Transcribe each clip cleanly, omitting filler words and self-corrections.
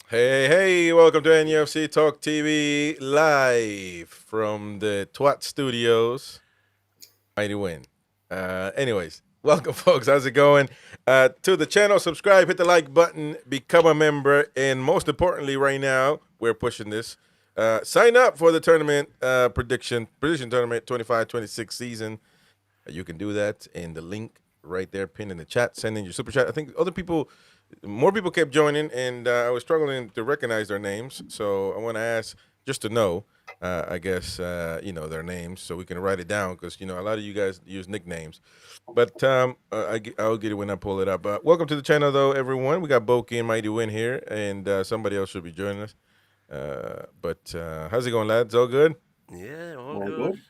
Hey, welcome to NUFC Talk TV live from the Twat Studios. Mighty win. Anyways, welcome, folks. How's it going? To the channel, subscribe, hit the like button, become a member, and most importantly, right now, we're pushing this. Sign up for the tournament prediction tournament 25-26 season. You can do that in the link right there, pinned in the chat. Send in your super chat. I think more people kept joining, and I was struggling to recognize their names. So I want to ask just to know, I guess, their names so we can write it down because, a lot of you guys use nicknames. But I'll get it when I pull it up. Welcome to the channel, though, everyone. We got Boki and Mighty Win here, and somebody else should be joining us. But how's it going, lads? All good? Yeah, all good.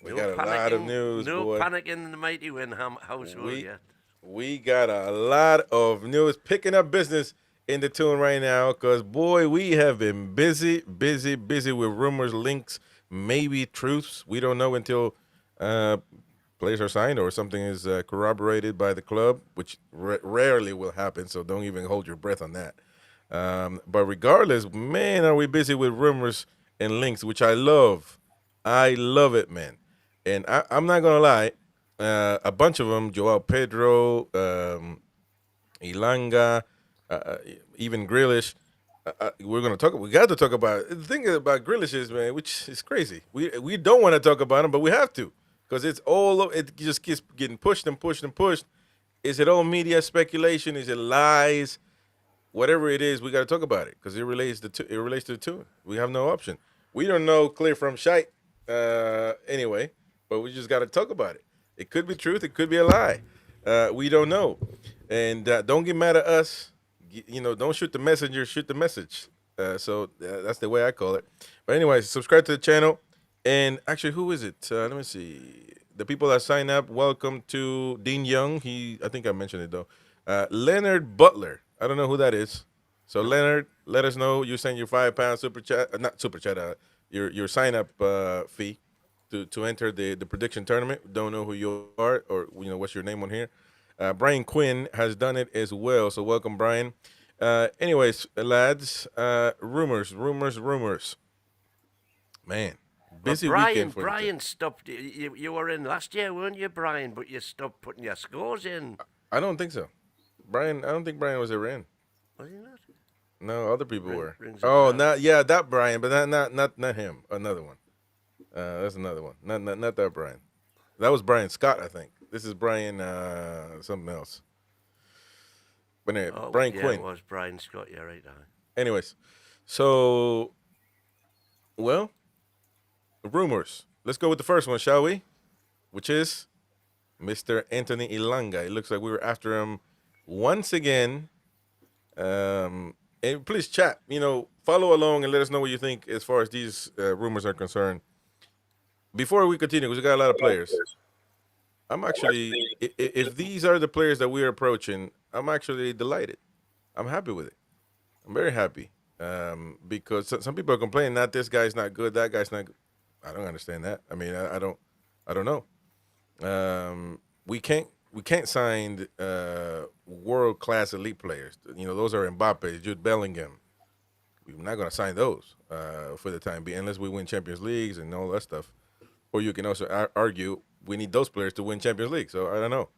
We got a lot of news, no boy. panic in the mighty win household yet. We got a lot of news picking up business in the tune right now because, boy, we have been busy with rumors, links, maybe truths. We don't know until players are signed or something is corroborated by the club, which rarely will happen, so don't even hold your breath on that. But regardless, man, are we busy with rumors and links, which I love. I love it, man. And I'm not going to lie, a bunch of them, Joao Pedro, Elanga, even Grealish. We got to talk about it. The thing about Grealish is, man, which is crazy. We don't want to talk about him, but we have to because it just keeps getting pushed and pushed and pushed. Is it all media speculation? Is it lies? Whatever it is, we got to talk about it because it relates to the two. We have no option. We don't know clear from shite anyway, but we just got to talk about it. It could be truth. It could be a lie. We don't know. And don't get mad at us. Don't shoot the messenger. Shoot the message. So that's the way I call it. But anyway, subscribe to the channel. And actually, who is it? Let me see. The people that sign up, welcome to Dean Young. I think I mentioned it, though. Leonard Butler. I don't know who that is. So, Leonard, let us know. You send your £5 super chat. Not super chat. Your sign up fee to enter the prediction tournament. Don't know who you are or what's your name on here. Brian Quinn has done it as well. So welcome, Brian. Anyways, lads, rumors. Man, busy weekend for Brian stopped. You were in last year, weren't you, Brian? But you stopped putting your scores in. I don't think so. I don't think Brian was ever in. Was he not? No, other people were. Oh, that Brian, but not him. Another one. That's another one. Not that Brian. That was Brian Scott, I think. This is Brian something else. But anyway, Brian Quinn. It was Brian Scott. Yeah, right. Anyways, so rumors. Let's go with the first one, shall we? Which is Mr. Anthony Elanga. It looks like we were after him once again. And please chat. Follow along and let us know what you think as far as these rumors are concerned. Before we continue, because we got a lot of players, I'm actually, if these are the players that we're approaching, I'm actually delighted. I'm happy with it. I'm very happy because some people are complaining, not this guy's not good, that guy's not good. I don't understand that. I mean, I don't know. We can't sign world class elite players. Those are Mbappe, Jude Bellingham. We're not going to sign those for the time being unless we win Champions Leagues and all that stuff. Or you can also argue we need those players to win Champions League. So I don't know.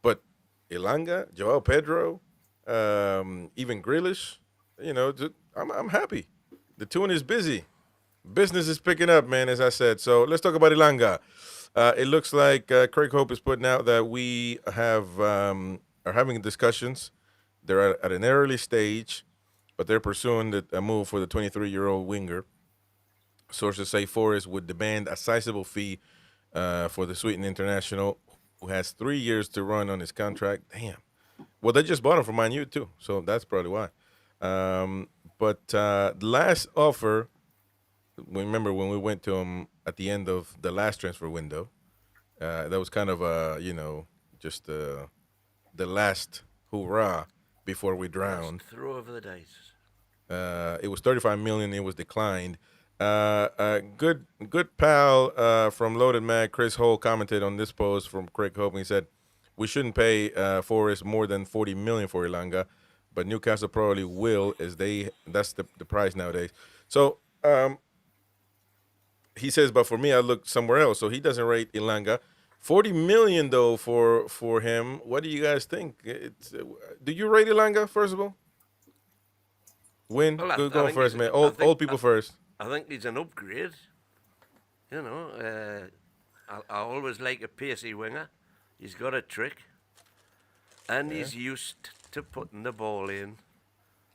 But Elanga, Joao Pedro, even Grealish, I'm happy. The tune is busy. Business is picking up, man, as I said. So let's talk about Elanga. It looks like Craig Hope is putting out that we are having discussions. They're at an early stage, but they're pursuing a move for the 23-year-old winger. Sources say Forest would demand a sizable fee for the Sweden international, who has 3 years to run on his contract. Damn. Well, they just bought him from Man U too, so that's probably why. But the last offer, remember when we went to him at the end of the last transfer window, that was kind of just the last hoorah before we drowned. Throw over the dice. It was 35 million. It was declined. Good pal from Loaded Mag, Chris Howe, commented on this post from Craig Hope. He said, we shouldn't pay Forest more than 40 million for Elanga. but Newcastle probably will, as that's the price nowadays. So he says, but for me, I look somewhere else. So he doesn't rate Ilanga. 40 million though for him. What do you guys think? Do you rate Ilanga first of all? Win. Well, Good I going think first, he's. man. I Old think. old people first. I think he's an upgrade. You know, I always like a pacey winger. He's got a trick, and Yeah. he's used to putting the ball in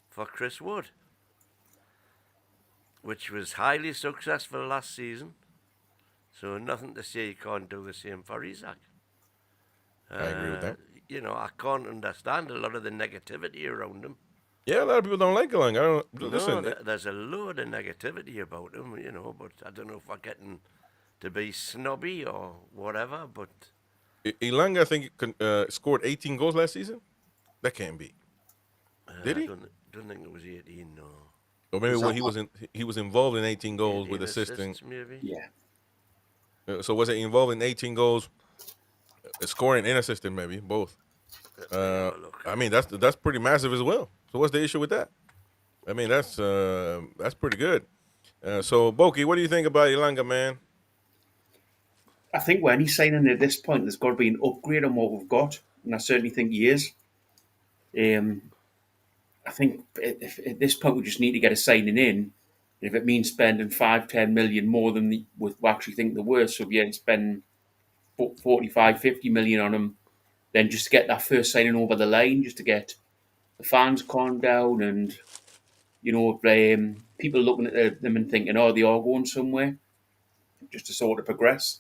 for Chris Wood, which was highly successful last season. So nothing to say he can't do the same for Isaac. I agree with that. You know, I can't understand a lot of the negativity around him. Yeah, a lot of people don't like Ilanga. I don't No, listen. there's a load of negativity about him, you know, but I don't know if we're getting to be snobby or whatever, but Ilanga, I think, scored 18 goals last season. That can't be. Did I he? don't think it was 18, no. Or maybe Is well, that he was involved in 18 goals 18 with assisting. assists, maybe. Yeah. So was it involved in 18 goals, scoring and assisting? Maybe both. Let me have a look. I mean that's pretty massive as well. So what's the issue with that? I mean that's pretty good. So Boki, what do you think about Ilanga, man? I think when he's signing at this point, there's got to be an upgrade on what we've got, and I certainly think he is. I think at this point we just need to get a signing in. If it means spending 5-10 million more than we actually think they're worth, so if you spend 45-50 million on him, then just to get that first signing over the line, just to get the fans calmed down and people looking at them and thinking, oh, they are going somewhere, just to sort of progress.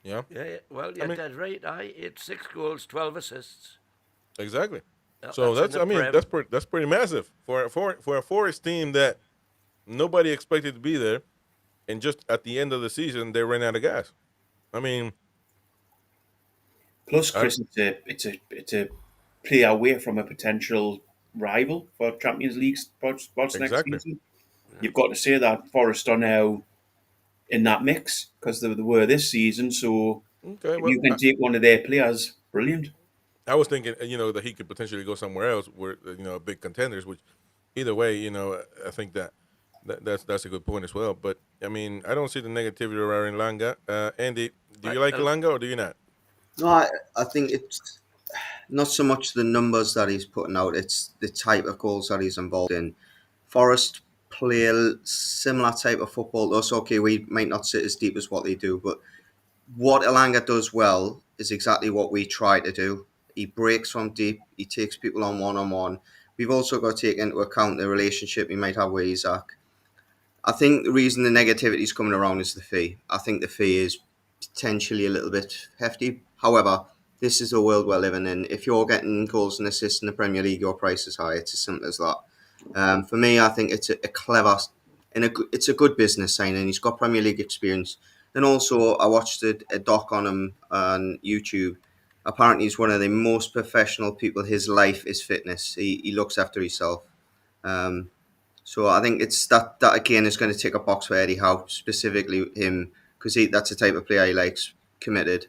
Yeah, Yeah, well, you're mean- dead right. It's 6 goals, 12 assists. exactly. So That's in the Prem. that's pretty massive for a Forest team that nobody expected to be there, and just at the end of the season they ran out of gas. I mean, Plus, Chris, it's a play away from a potential rival for Champions League spots next Exactly. season. You've got to say that Forest are now in that mix because they were this season. So okay, if well, you can take one of their players, brilliant. I was thinking, that he could potentially go somewhere else where big contenders. Which, either way, I think that's a good point as well. But I mean, I don't see the negativity around Langa. Andy, do you like Langa or do you not? No, I think it's not so much the numbers that he's putting out, it's the type of goals that he's involved in. Forest play a similar type of football to us. Okay, we might not sit as deep as what they do, but what Elanga does well is exactly what we try to do. He breaks from deep, he takes people on one-on-one. We've also got to take into account the relationship he might have with Isaac. I think the reason the negativity is coming around is the fee. I think the fee is potentially a little bit hefty. However, this is the world we're living in. If you're getting goals and assists in the Premier League, your price is high. It's as simple as that. For me, I think it's a clever and it's a good business signing. He's got Premier League experience. Then also, I watched a doc on him on YouTube. Apparently, he's one of the most professional people. His life is fitness. He looks after himself. So I think it's that again is going to tick a box for Eddie Howe, specifically him, because that's the type of player he likes, committed.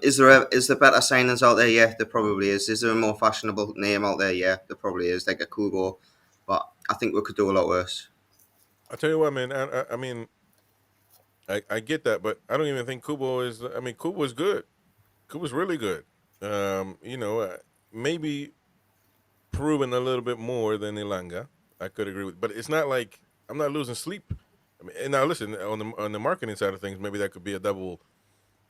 Is there better signings out there? Yeah, there probably is. Is there a more fashionable name out there? Yeah, there probably is, like a Kubo. But I think we could do a lot worse. I tell you what, man. I mean, I get that, but I don't even think Kubo is. I mean, Kubo is good. Kubo's really good. Maybe proven a little bit more than Ilanga. I could agree with, but it's not like I'm not losing sleep. I mean, and now listen, on the marketing side of things, maybe that could be a double,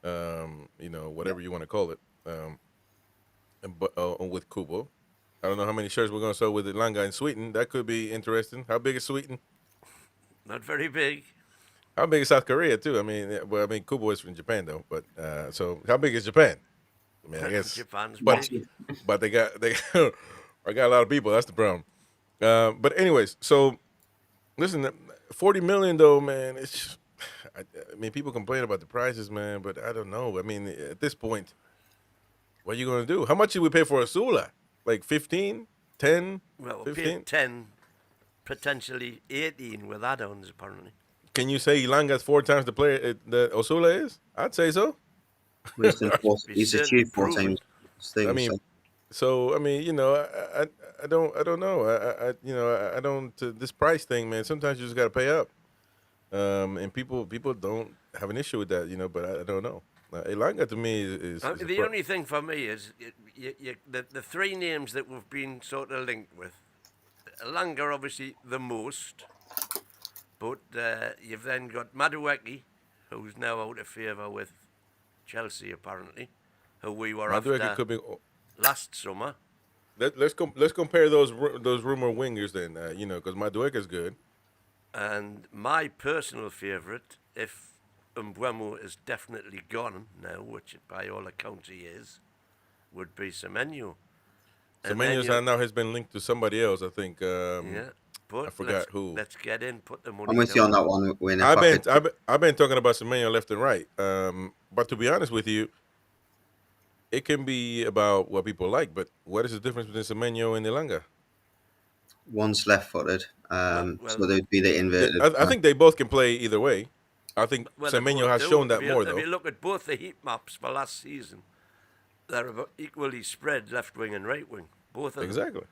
whatever you want to call it. But with Kubo, I don't know how many shirts we're gonna sell with Ilanga in Sweden. That could be interesting. How big is Sweden? Not very big. How big is South Korea too? I mean, Kubo is from Japan though. But so how big is Japan? I mean, I guess Japan's but big. but they got I got a lot of people. That's the problem. But anyways, so listen, 40 million though, man. I mean, people complain about the prices, man, but I don't know. I mean, at this point, what are you gonna do? How much did we pay for Asula? Like 15, 10, Well, we 15? paid 10, potentially 18 with add-ons, apparently. Can you say Ilanga's 4 times the player that Osula is? I'd say so. He's He's achieved 4 proven. times. I mean, So I mean, I don't know. I don't. This price thing, man. Sometimes you just got to pay up. And people don't have an issue with that, but I don't know. Elanga to me is a The pro. only thing for me is the three names that we've been sort of linked with. Elanga, obviously, the most. But you've then got Madueke, who's now out of favour with Chelsea, apparently, who we were Madueke after could be. last summer. Let's compare those rumor wingers then. Because Madueke is good. And my personal favourite, if Mbeumo is definitely gone now, which by all accounts he is, would be Semenyo. And then Semenyo's now has been linked to somebody else. I think. yeah, I but forgot who. let's get in, put the I'm money with you on down. that one, Wayne. If I could, I've been talking about Semenyo left and right. But to be honest with you, it can be about what people like. But what is the difference between Semenyo and Elanga? one's left-footed, Well, so there'd be the inverted. I think they both can play either way. I think well, they Semenyo both has do. shown that more If though. you look at both the heat maps for last season, they're about equally spread left wing and right wing. Both of them. Exactly.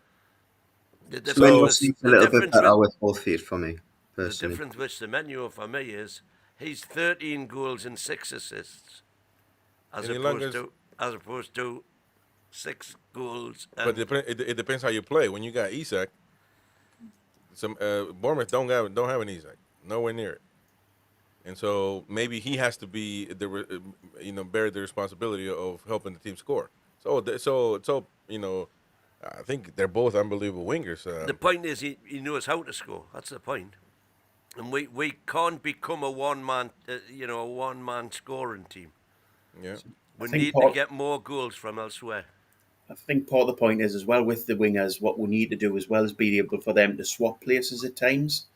The Semenyo difference, seems a the little bit difference better with with both feet for me, the personally. difference with Semenyo for me is he's 13 goals and 6 assists, as And opposed to 6 goals. But And it depends how you play. When you got Isak, Bournemouth don't have an Isak, nowhere near it, and so maybe he has to be bear the responsibility of helping the team score. I think they're both unbelievable wingers. the point is he knows how to score. That's the point. And we can't become a one-man scoring team. Yeah, We think need to part- get more goals from elsewhere. I think part of the point is as well with the wingers, what we need to do as well is be able for them to swap places at times.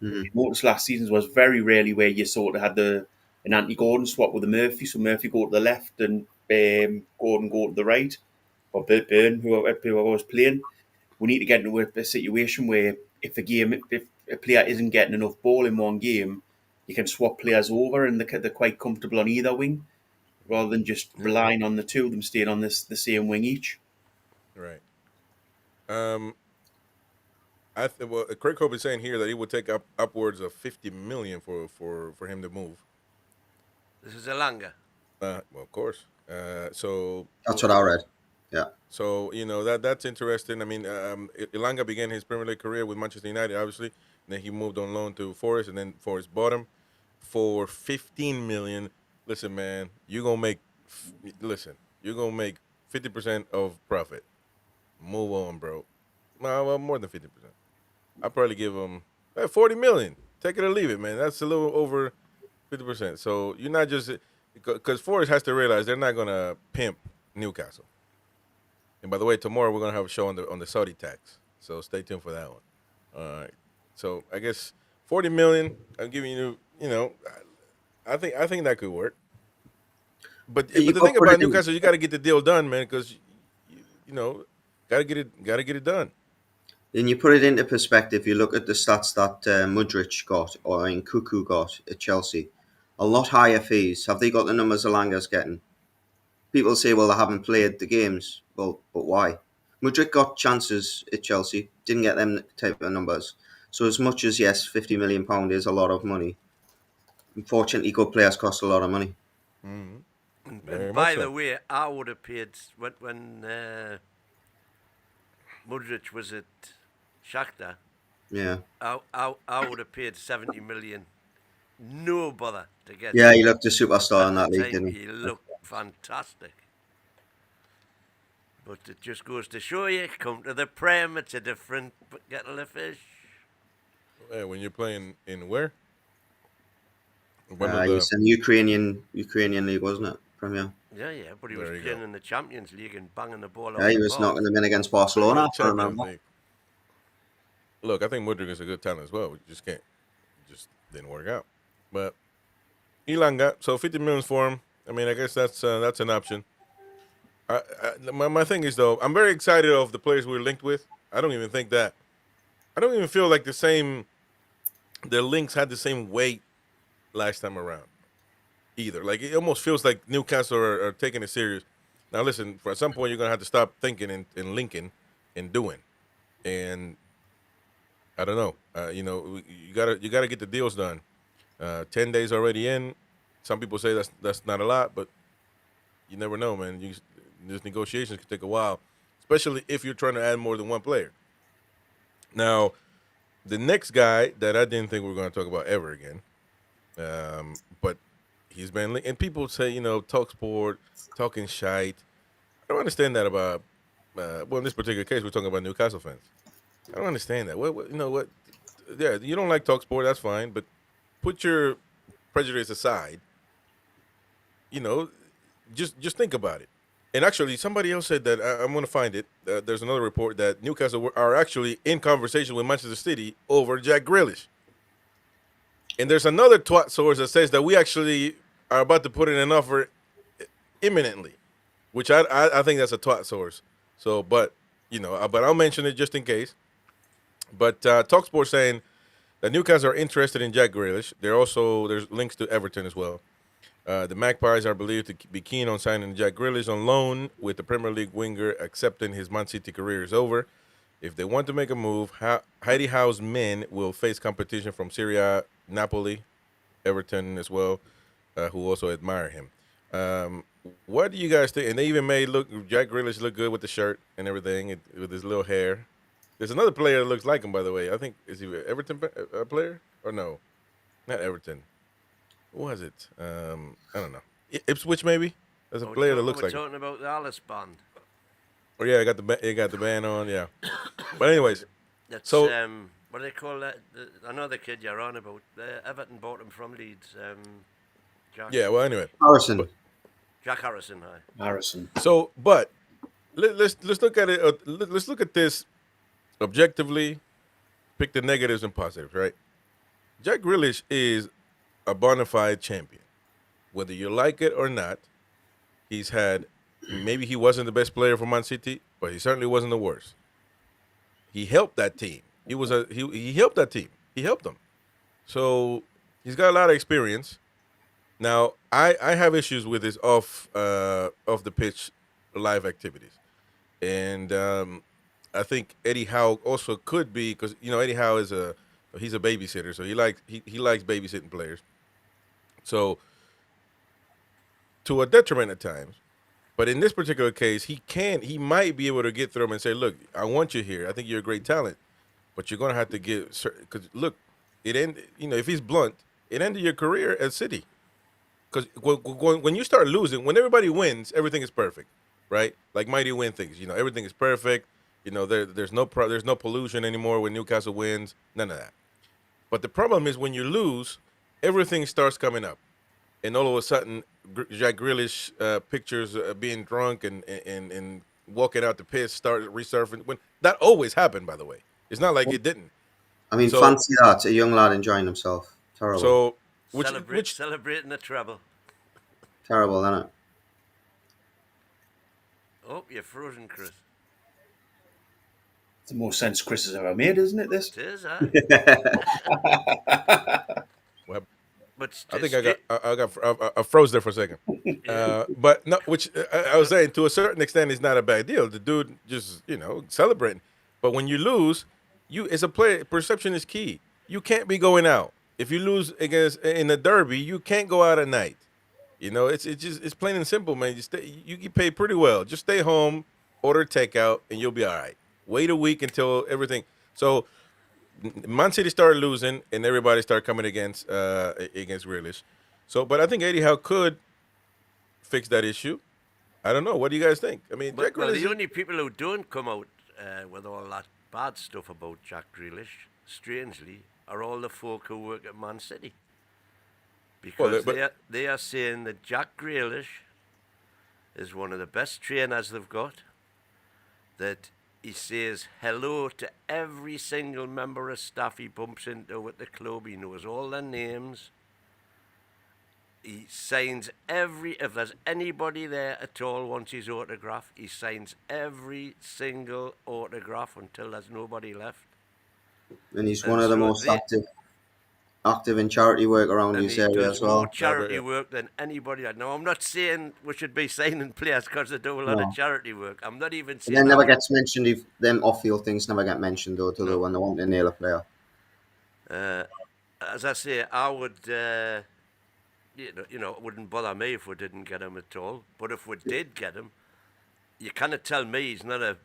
Mhm. You noticed last season was very rarely where you sort of had an Anthony Gordon swap with a Murphy, so Murphy go to the left and Gordon go to the right, or Burn, whoever was playing. We need to get into a situation where if a player isn't getting enough ball in one game, you can swap players over and they're quite comfortable on either wing, rather than just relying on the two of them staying on the same wing each. right. Um, Craig Hope is saying here that he would take upwards of 50 million for him to move. This is Elanga. Well, of course. That's what I read. Yeah. So that's interesting. I mean, Elanga began his Premier League career with Manchester United, obviously. And then he moved on loan to Forest, and then Forest bought him for 15 million. Listen, man, you're gonna make 50% of profit. Move on, bro. Well, more than 50%. I'll probably give him 40 million. Take it or leave it, man. That's a little over 50%. So you're not just because Forest has to realize they're not gonna pimp Newcastle. And by the way, tomorrow we're gonna have a show on the Saudi tax, so stay tuned for that one. All right. So I guess 40 million. I'm giving you. I think that could work. But You the got thing to put about it in- Newcastle, you got to get the deal done, man, because gotta get it done. And you put it into perspective, you look at the stats that Mudryk got or Nkuku got at Chelsea. A lot higher fees. Have they got the numbers Elanga's getting? People say, well, they haven't played the games. Well, but why? Mudryk got chances at Chelsea, didn't get them type of numbers. So as much as, yes, £50 million is a lot of money, unfortunately, good players cost a lot of money. Mm-hmm. And Very by much so. the way, I would have paid when Mudryk was at Shakhtar. Yeah. I would have paid 70 million. No bother to get. Yeah, him. he looked a superstar At in the that league, time, didn't he he? looked fantastic. But it just goes to show you, come to the Prem, it's a different kettle of fish. Yeah, when you're playing in where? He was in the Ukrainian league, wasn't it? Premier. Yeah, but he was There you playing go. in the Champions League and banging the ball out Yeah, he the was park. knocking them in against Barcelona, I Champions remember. League. Look, I think Mudryk is a good talent as well. We just can't. It just didn't work out. But Elanga, so 50 million for him. I mean, I guess that's an option. My thing is though, I'm very excited of the players we're linked with. I don't even feel like their links had the same weight last time around either. Like it almost feels like Newcastle are taking it serious. Now, listen, at some point, you're going to have to stop thinking and linking and doing. And I don't know. You gotta get the deals done. 10 days already in. Some people say that's not a lot, but you never know, man. These negotiations can take a while, especially if you're trying to add more than one player. Now, the next guy that I didn't think we were going to talk about ever again, but he's been and people say talk sport, talking shite. I don't understand that about. In this particular case, we're talking about Newcastle fans. I don't understand that. What? Yeah, you don't like talk sport. That's fine, but put your prejudice aside. You know, just think about it. And actually, somebody else said that I'm going to find it. There's another report that Newcastle are actually in conversation with Manchester City over Jack Grealish. And there's another twat source that says that we actually are about to put in an offer imminently, which I think that's a twat source. So, but I'll mention it just in case. But Talksport saying that Newcastle are interested in Jack Grealish. There's links to Everton as well. The Magpies are believed to be keen on signing Jack Grealish on loan, with the Premier League winger accepting his Man City career is over. If they want to make a move, Heidi Howe's men will face competition from Serie A, Napoli, Everton as well, who also admire him. What do you guys think? And they even made Jack Grealish look good with the shirt and everything, with his little hair. There's another player that looks like him, by the way. I think, is he an Everton player? Or no? Not Everton. Who was it? I don't know. Ipswich, maybe? There's a player that looks like him. We're talking about the Alice band. Oh, yeah, I got the band on, yeah. But anyways, That's, so... what do they call that? I know the kid you're on about. Everton bought him from Leeds. Jack. Yeah, well, anyway. Harrison. Jack Harrison, hi. Harrison. So, but let's look at it. Let's look at this objectively. Pick the negatives and positives, right? Jack Grealish is a bona fide champion, whether you like it or not. He's had. Maybe he wasn't the best player for Man City, but he certainly wasn't the worst. He helped that team. He helped that team. He helped them. So he's got a lot of experience. Now, I have issues with his off the pitch live activities, and I think Eddie Howe also could be, because Eddie Howe he's a babysitter, so he likes babysitting players. So to a detriment at times, but in this particular case, he might be able to get through him and say, look, I want you here. I think you're a great talent, but you're going to have to get, because look, if he's blunt, it ended your career at City. Because when you start losing, when everybody wins, everything is perfect, right? Like Mighty win things, everything is perfect. There's no pollution anymore when Newcastle wins, none of that. But the problem is when you lose, everything starts coming up, and all of a sudden, Jack Grealish pictures being drunk and walking out the piss start resurfacing. When that always happened, by the way, it's not like it didn't. I mean, fancy that, a young lad enjoying himself. Terrible. So. Celebrating the treble. Terrible, isn't it? Oh, you're frozen, Chris. It's the most sense Chris has ever made, isn't it? This. It is, Well, but I think I froze there for a second. But no, which I was saying, to a certain extent, it's not a bad deal. The dude just celebrating. But when you lose, as a player, perception is key. You can't be going out. If you lose in a derby, you can't go out at night. It's plain and simple, man. You get paid pretty well. Just stay home, order takeout, and you'll be all right. Wait a week until everything. So Man City started losing, and everybody started coming against Grealish. So, but I think Eddie Howe could fix that issue. I don't know. What do you guys think? I mean, Jack Grealish. The only people who don't come out with all that bad stuff about Jack Grealish, strangely, are all the folk who work at Man City. Because they are saying that Jack Grealish is one of the best trainers they've got, that he says hello to every single member of staff he bumps into at the club. He knows all their names. He signs if there's anybody there at all wants his autograph, he signs every single autograph until there's nobody left. And he's one of the most active active in charity work around And his he area does as more well. charity work than anybody. Now, I'm not saying we should be signing players because they do a lot of No. charity work. I'm not even And saying then that. never gets mentioned. If them off-field things never get mentioned though, do they, No. when they want to nail a player? As I say, I would, it wouldn't bother me if we didn't get him at all. But if we did get him, you cannot tell me he's not a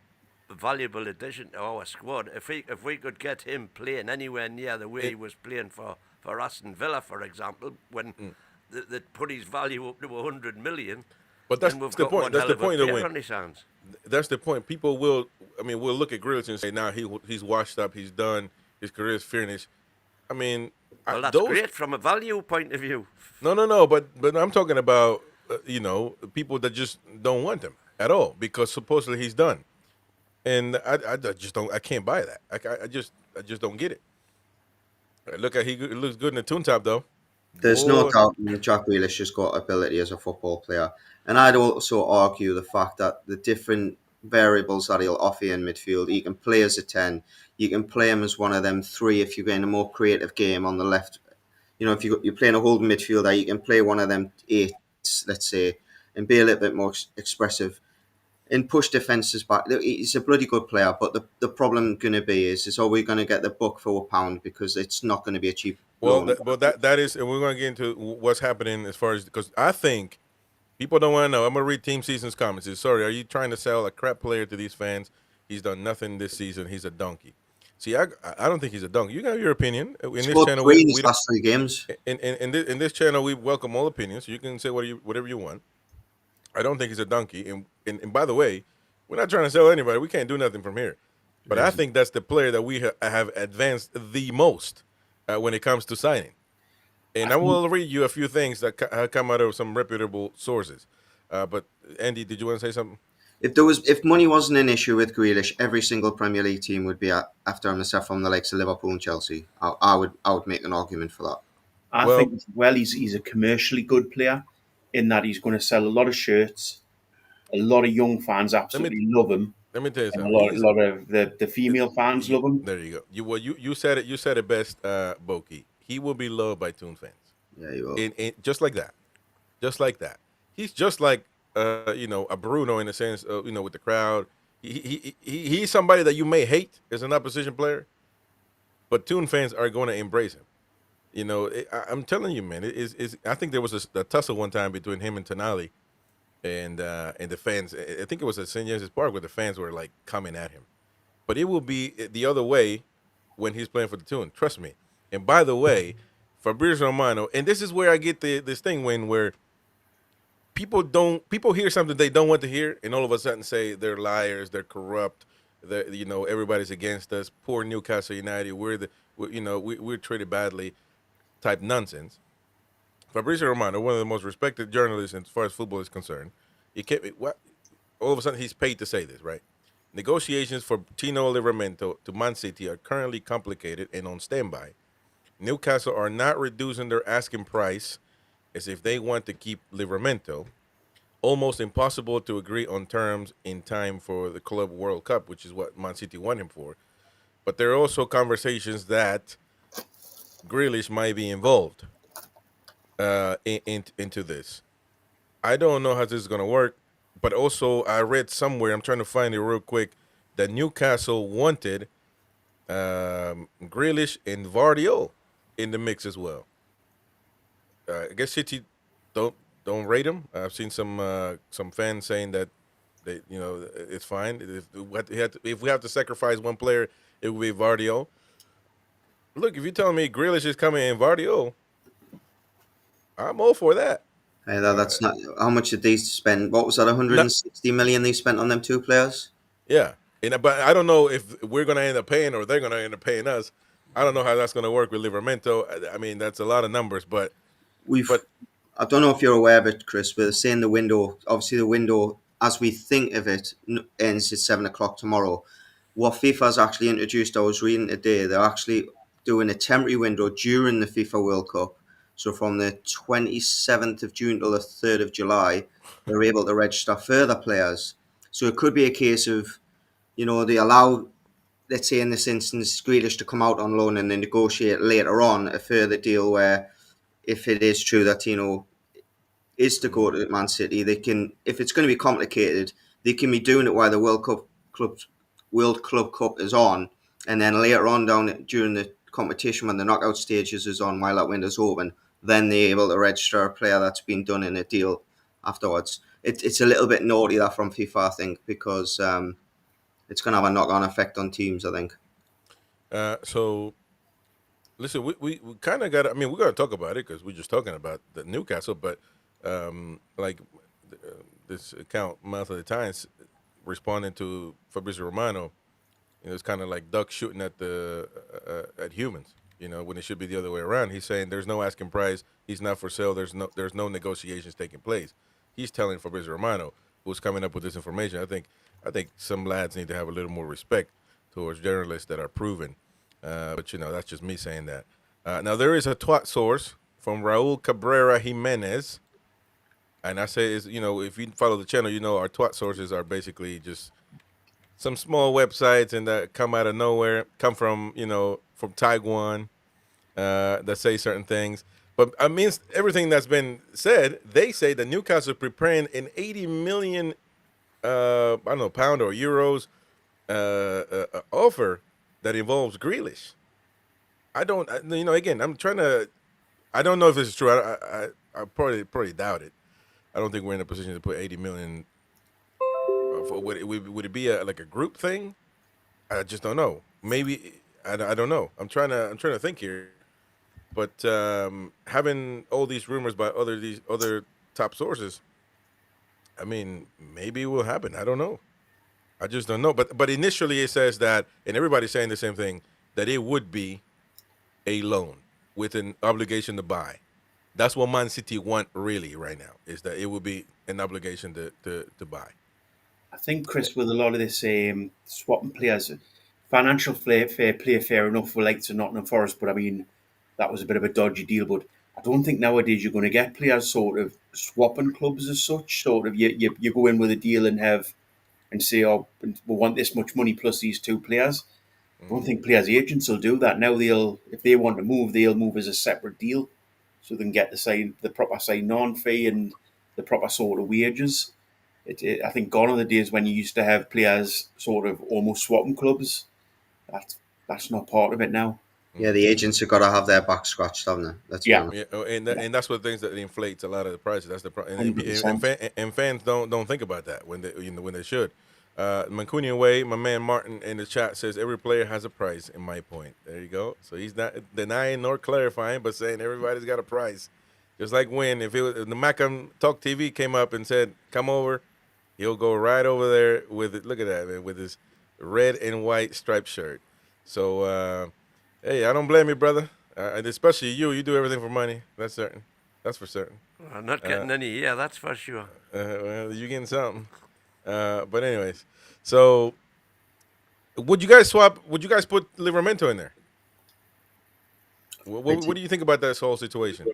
valuable addition to our squad. If we could get him playing anywhere near the way he was playing for Aston Villa, for example, when they put his value up to 100 million, But that's then we've the got point. one That's hell the of a point to player win. on his hands. That's the point. People will, we'll look at Grealish and say, now he's washed up, he's done, his career is finished. I mean, Well, that's those. great from a value point of view. No. But I'm talking about people that just don't want him at all because supposedly he's done, and I just don't. I can't buy that. I just don't get it. Look at he looks good in the tune top though. There's no Boy, doubt that Jack Grealish has got ability as a football player. And I'd also argue the fact that the different variables that he'll offer you in midfield, he can play as a 10, you can play him as one of them three if you're getting a more creative game on the left. If you're playing a holding midfielder, you can play one of them eights, let's say, and be a little bit more expressive and push defences back. He's a bloody good player, but the problem going to be is are we going to get the buck for a pound, because it's not going to be a cheap well, loan. that is, and we're going to get into what's happening as far as because I think people don't want to know. I'm going to read Team Season's comments. It's, sorry, are you trying to sell a crap player to these fans? He's done nothing this season. He's a donkey. See, I don't think he's a donkey. You got your opinion in this Scored channel. three in We his don't, last 3 games. in this channel we welcome all opinions. You can say whatever you want. I don't think he's a donkey. And by the way, we're not trying to sell anybody. We can't do nothing from here. But I think that's the player that we have advanced the most when it comes to signing. And I will read you a few things that come out of some reputable sources. But Andy, did you want to say something? If money wasn't an issue with Grealish, every single Premier League team would be after him, except from the likes of Liverpool and Chelsea. I would make an argument for that. I Well- think as well he's a commercially good player in that he's going to sell a lot of shirts. A lot of young fans absolutely love him. Let me tell you And something. a lot of the female fans love him. There you go. You said it. You said it best, Boki. He will be loved by Toon fans. Yeah, you will. Just like that. He's just like a Bruno in the sense of with the crowd. He's somebody that you may hate as an opposition player, but Toon fans are going to embrace him. I'm telling you, man. I think there was a tussle one time between him and Tonali, and the fans. I think it was at St. James's Park where the fans were like coming at him. But it will be the other way when he's playing for the Toon. Trust me. And by the way, Fabrizio Romano, and this is where I get this thing where people hear something they don't want to hear, and all of a sudden say they're liars, they're corrupt, everybody's against us. Poor Newcastle United, we're treated badly, type nonsense. Fabrizio Romano, one of the most respected journalists as far as football is concerned, all of a sudden he's paid to say this, right? Negotiations for Tino Livramento to Man City are currently complicated and on standby. Newcastle are not reducing their asking price as if they want to keep Livramento. Almost impossible to agree on terms in time for the Club World Cup, which is what Man City want him for. But there are also conversations that Grealish might be involved into this. I don't know how this is going to work, but also I read somewhere, I'm trying to find it real quick, that Newcastle wanted Grealish and Vardiol in the mix as well. I guess City don't rate him. I've seen some fans saying that it's fine. If we have to sacrifice one player, it would be Vardiol. Look, if you're telling me Grealish is coming in Vardiol, I'm all for that. Hey, that's not how much did they spend? What was that? 160 million they spent on them two players. Yeah, but I don't know if we're going to end up paying or they're going to end up paying us. I don't know how that's going to work with Livramento. I mean, that's a lot of numbers, but I don't know if you're aware of it, Chris, but they're saying the window, obviously the window, as we think of it, ends at 7 o'clock tomorrow. What FIFA's actually introduced, I was reading today, they're actually doing a temporary window during the FIFA World Cup. So from the 27th of June till the 3rd of July, they're able to register further players. So it could be a case of, they allow let's say in this instance, Grealish to come out on loan and then negotiate later on a further deal where, if it is true that is to go to Man City, they can. If it's going to be complicated, they can be doing it while the World Club Cup is on, and then later on during the competition when the knockout stages is on, while that window's open, then they're able to register a player that's been done in a deal afterwards. It's a little bit naughty that from FIFA, I think, because it's going to have a knock-on effect on teams, I think. So listen, we kind of got. I mean, we got to talk about it because we're just talking about the Newcastle, but like this account, Mouth of the Times, responding to Fabrizio Romano, it's kind of like ducks shooting at the at humans. When it should be the other way around. He's saying there's no asking price. He's not for sale. There's no negotiations taking place. He's telling Fabrizio Romano, who's coming up with this information. I think some lads need to have a little more respect towards journalists that are proven. But that's just me saying that. Now there is a twat source from Raul Cabrera Jimenez, and I say if you follow the channel, our twat sources are basically just some small websites and that come out of nowhere, come from from Taiwan, that say certain things. But I mean, everything that's been said, they say that Newcastle is preparing an 80 million, I don't know, pound or euros offer that involves Grealish. I don't, again, I'm trying to, I don't know if this is true. I probably doubt it. I don't think we're in a position to put 80 million. Would it be like a group thing? I just don't know. Maybe I don't know. I'm trying to think here. But having all these rumors by these other top sources, I mean, maybe it will happen. I don't know. I just don't know. But initially it says that, and everybody's saying the same thing, that it would be a loan with an obligation to buy. That's what Man City want really right now, is that it would be an obligation to buy. I think, Chris, with a lot of this swapping players, financial fair play, fair enough, we like to Nottingham Forest, but I mean, that was a bit of a dodgy deal. But I don't think nowadays you're going to get players sort of swapping clubs as such. Sort of, you go in with a deal and say, oh, we want this much money plus these two players. I don't think players' agents will do that. Now if they want to move, they'll move as a separate deal, so they can get the proper sign-on fee and the proper sort of wages. I think gone are the days when you used to have players sort of almost swapping clubs. That's not part of it now. Yeah, the agents have got to have their back scratched, haven't they? Let's be honest. And that's what things that inflates a lot of the prices. That's the problem. And fans don't think about that when they should. Mancunian Way, my man Martin in the chat says every player has a price. In my point, there you go. So he's not denying nor clarifying, but saying everybody's got a price. Just like if the Macam Talk TV came up and said, "Come over," he'll go right over there with it. Look at that, man, with his red and white striped shirt. So, hey, I don't blame you, brother. And especially you. You do everything for money. That's certain. That's for certain. I'm not getting any. Yeah, that's for sure. Well, you're getting something. But anyways, so would you guys swap? Would you guys put Livramento in there? What do you think about this whole situation?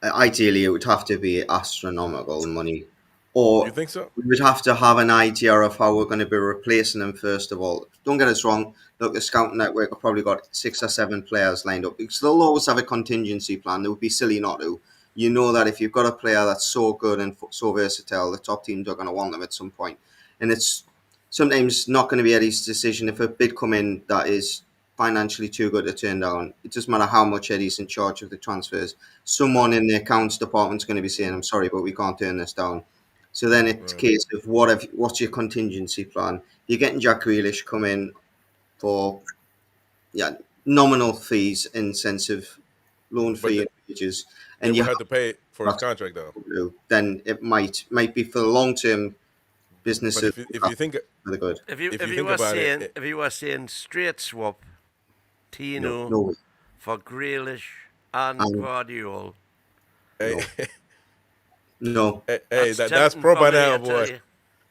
Ideally, it would have to be astronomical money, or You think so? we would have to have an idea of how we're going to be replacing them. First of all, don't get us wrong. Look, the scouting network have probably got 6 or 7 players lined up because they'll always have a contingency plan. It would be silly not to. You know that if you've got a player that's so good and so versatile, the top teams are going to want them at some point. And it's sometimes not going to be Eddie's decision if a bid come in that is financially too good to turn down. It doesn't matter how much Eddie's in charge of the transfers. Someone in the accounts department is going to be saying, "I'm sorry, but we can't turn this down." So then it's a case of what's your contingency plan? You're getting Jack Grealish come in for nominal fees in sense of loan fee and wages, And and you you have to pay for his contract though. then it might be for the long term business. But if you think really good, If you think were about saying it, if you were saying straight swap, Tino no way. for Grealish and Guardiola. hey, No, that's tempting pro for by me, now, I tell boy. you.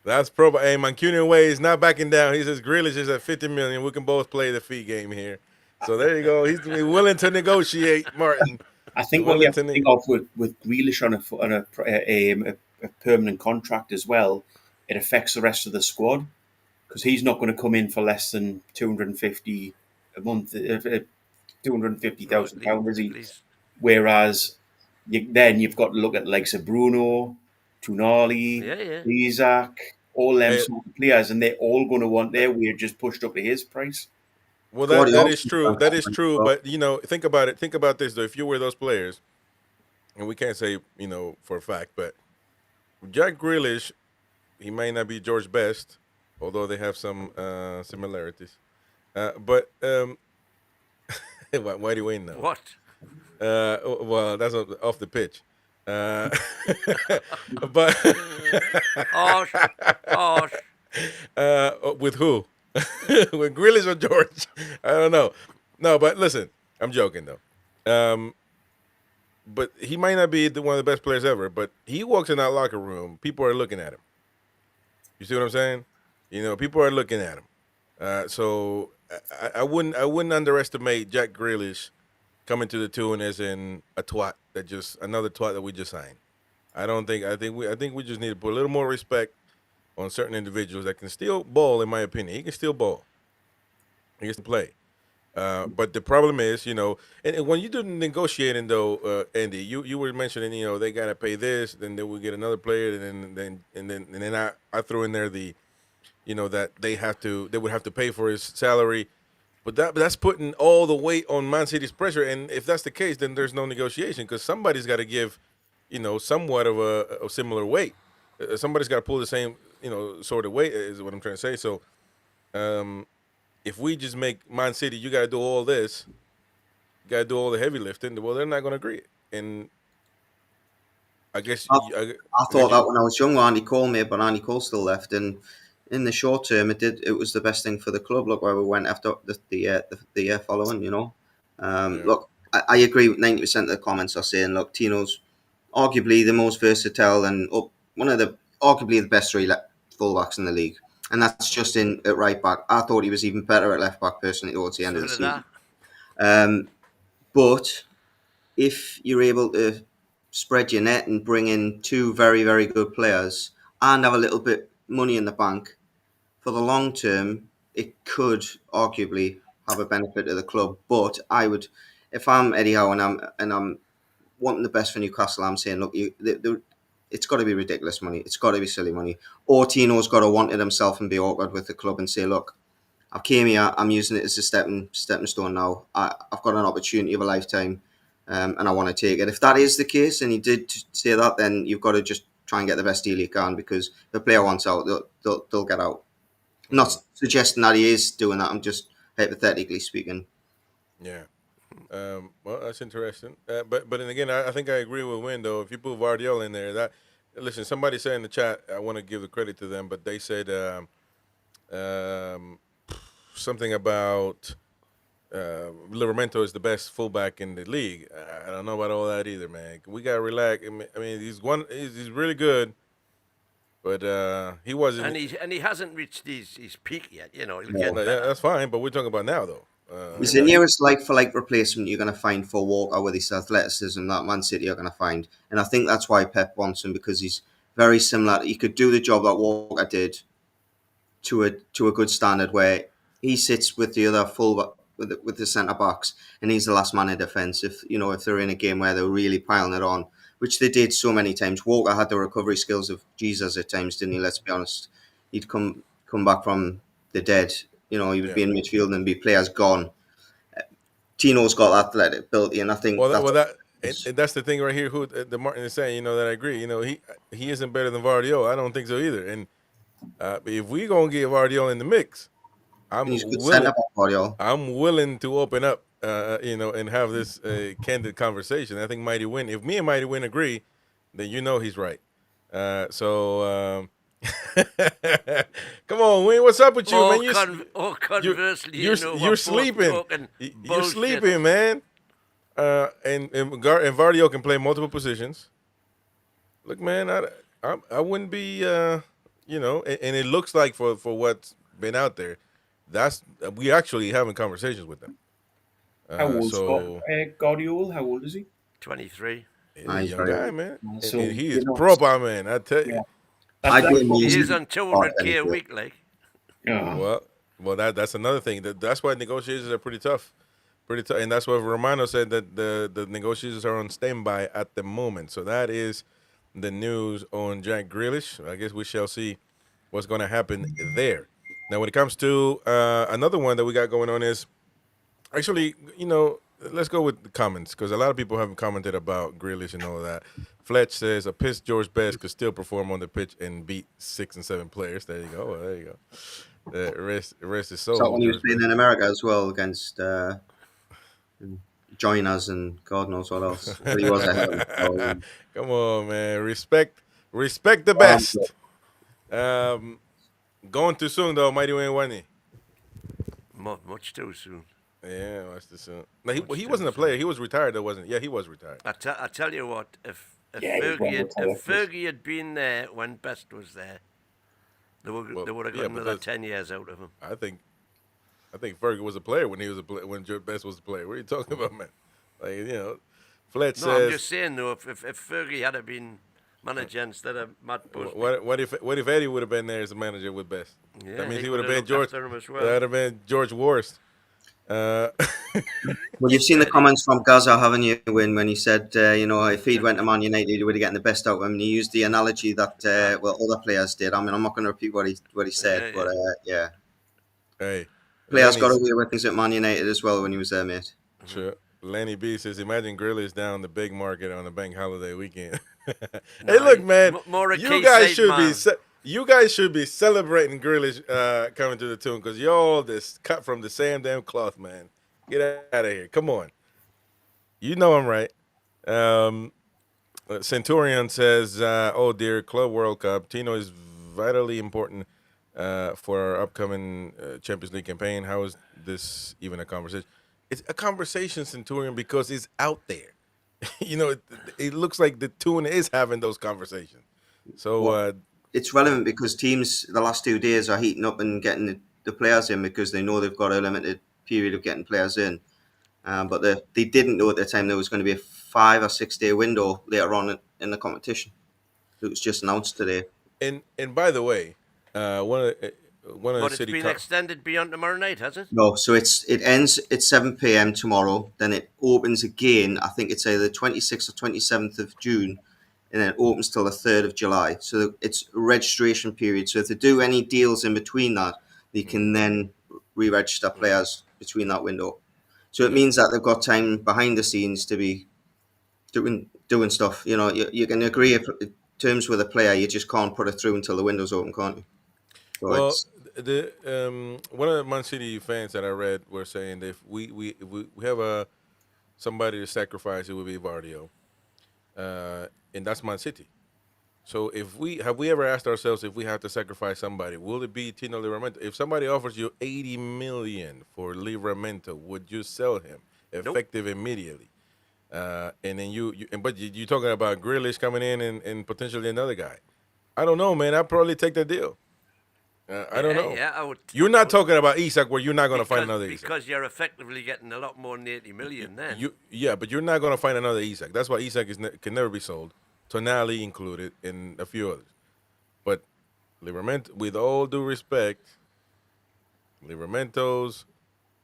That's pro. Hey, Mancunian Way is not backing down. He says Grealish is at 50 million. We can both play the fee game here. So there you go. He's willing to negotiate, Martin. I think what you have to think of with Grealish on a permanent contract as well, it affects the rest of the squad. because he's not going to come in for less than 250 a month, £250,000, is he? Least. Whereas then you've got to look at the likes of Bruno, Tonali, Yeah. Isaac, all them Eh, sort of players, and they're all going to want their wages pushed up to his price. well, that Guardiola is true. That is true. But think about it. Think about this though. If you were those players, and we can't say for a fact, but Jack Grealish, he may not be George Best, although they have some similarities. But why do you win now? What? Well, that's off the pitch. But Harsh. with who? With Grealish or George? I don't know. No, but listen, I'm joking though. But he might not be one of the best players ever. But he walks in that locker room, people are looking at him. You see what I'm saying? People are looking at him. So I wouldn't underestimate Jack Grealish coming to the tune as in a twat another twat that we just signed. I think we just need to put a little more respect on certain individuals that can still ball. In my opinion, he can still ball. He can play. But the problem is, and when you do negotiating though, Andy, you were mentioning, they gotta pay this, then they will get another player, and then I threw in there the, that they would have to pay for his salary. But that's putting all the weight on Man City's pressure, and if that's the case, then there's no negotiation because somebody's got to give, somewhat of a similar weight. Somebody's got to pull the same, sort of weight is what I'm trying to say. So, if we just make Man City, you got to do all this, you got to do all the heavy lifting. Well, they're not going to agree, and I guess I thought that when I was younger, Andy Cole made, but Andy Cole still left, and in the short term, it was the best thing for the club. Look where we went after the year following. Look, I agree with 90% of the comments are saying, look, Tino's arguably the most versatile and arguably the best three fullbacks in the league, and that's just in at right back. I thought he was even better at left back personally towards the end of the season. But if you're able to spread your net and bring in two very, very good players and have a little bit money in the bank, for the long term, it could arguably have a benefit to the club. But I would, if I'm Eddie Howe and I'm wanting the best for Newcastle, I'm saying, look, it's got to be ridiculous money. It's got to be silly money. Or Tino's got to want it himself and be awkward with the club and say, look, I came here. I'm using it as a stepping stone now. I've got an opportunity of a lifetime, and I want to take it. If that is the case, and he did say that, then you've got to just try and get the best deal you can, because if the player wants out, they'll get out. I'm not suggesting that he is doing that. I'm just hypothetically speaking. Yeah. Well, that's interesting. But then again, I think I agree with Win, though. If you put Vardiol in there, listen, somebody said in the chat, I want to give the credit to them, but they said something about Livramento is the best fullback in the league. I don't know about all that either, man. We got to relax. I mean, he's really good. But he wasn't, and he hasn't reached his peak yet. He'll get yeah, better. that's fine. But we're talking about now, though. He's the nearest like-for-like replacement you're going to find for Walker with his athleticism that Man City are going to find. And I think that's why Pep wants him, because he's very similar. He could do the job that Walker did to a good standard, where he sits with the other full with the centre-backs and he's the last man in defence. If they're in a game where they're really piling it on, which they did so many times. Walker had the recovery skills of Jesus at times, didn't he? Let's be honest. He'd come back from the dead. He would be in midfield and be players gone. Tino's got that ability, and I think that's the thing right here. Who the Martin is saying, that I agree. He isn't better than Vardiol. I don't think so either. And if we gonna get Vardiol in the mix, I'm willing to open up, and have this candid conversation. I think Mighty Win. If me and Mighty Win agree, then he's right. Come on, Win. What's up with you, man? Conversely, you're sleeping. You're sleeping, man. And Vardiol can play multiple positions. Look, man, I wouldn't be, and it looks like for what's been out there, we actually having conversations with them. How old is Guardiola? How old is he? 23. He's a young guy, man. So, and he is proper, man. I tell you. He is on 200K a week, like. Oh. Well, that's another thing. That's why negotiations are pretty tough, and that's what Romano said, that the negotiations are on standby at the moment. So that is the news on Jack Grealish. I guess we shall see what's going to happen there. Now, when it comes to another one that we got going on is actually, let's go with the comments, because a lot of people haven't commented about Grealish and all of that. Fletch says a pissed George Best could still perform on the pitch and beat 6 and 7 players. There you go. Well, there you go. Rest is So soul, when he was George playing Best. in America as well against Joiners and God knows what else. But he was a hell of a player. Come on, man. Respect the Um, best. Um, Going too soon though, Mighty Wayne Wani. Much too soon. Yeah, watch this soon. No, Much he too wasn't a soon. player. He was retired though, wasn't he? Yeah, he was retired. I tell you what, if Yeah, he was one of the Fergie had been there when Best was there, they would have got another 10 years out of him. I think Fergie was a player when when George Best was a player. What are you talking about, man? Like, Fletch No, I'm says. just saying though, if Fergie had been manager instead of Matt Busby, What if Eddie would have been there as a manager with Best? yeah, That means he he would have been looked George. after him as well. That would have been George Worst. Well, you've seen the comments from Gaza, haven't you, when he said, if he'd went to Man United, he would have gotten the best out of him. And he used the analogy that, other players did. I mean, I'm not going to repeat what he said, Yeah, but yeah. Hey, Players got away with things at Man United as well when he was there, mate. Sure. Lenny B says, imagine Grealish down the big market on a bank holiday weekend. No, hey, look, man, more a you guys Quayside should man. you guys should be celebrating Grealish coming to the tune, because y'all this cut from the same damn cloth, man. Get out of here. Come on. You know I'm right. Centurion says, oh, dear, Club World Cup. Tino is vitally important for our upcoming Champions League campaign. How is this even a conversation? It's a conversation, Centurion, because it's out there. It looks like the tune is having those conversations. So, it's relevant because teams the last 2 days are heating up and getting the players in because they know they've got a limited period of getting players in. But they didn't know at the time there was going to be a 5 or 6 day window later on in the competition. It was just announced today. and by the way, one of the But it's city been extended beyond tomorrow night, has it? No, so it ends at 7 p.m. tomorrow. Then it opens again. I think it's either the 26th or 27th of June, and then it opens till the 3rd of July. So it's a registration period. So if they do any deals in between that, they can then re-register players between that window. So it means that they've got time behind the scenes to be doing stuff. You can agree terms with a player. You just can't put it through until the window's open, can't you? So Well, the one of the Man City fans that I read were saying that if we have somebody to sacrifice, it would be Vardio, and that's Man City. So if we ever asked ourselves if we have to sacrifice somebody, will it be Tino Livramento? If somebody offers you 80 million for Livramento, would you sell him effective immediately? And then but you're talking about Grealish coming in and potentially another guy. I don't know, man. I'd probably take that deal. I don't know. Yeah, I would. You're not talking about Isak, where you're not going to find another Isak. Because you're effectively getting a lot more than 80 million then. But you're not going to find another Isak. That's why Isak can never be sold. Tonali included, and a few others. But Livramento, with all due respect, Livramentos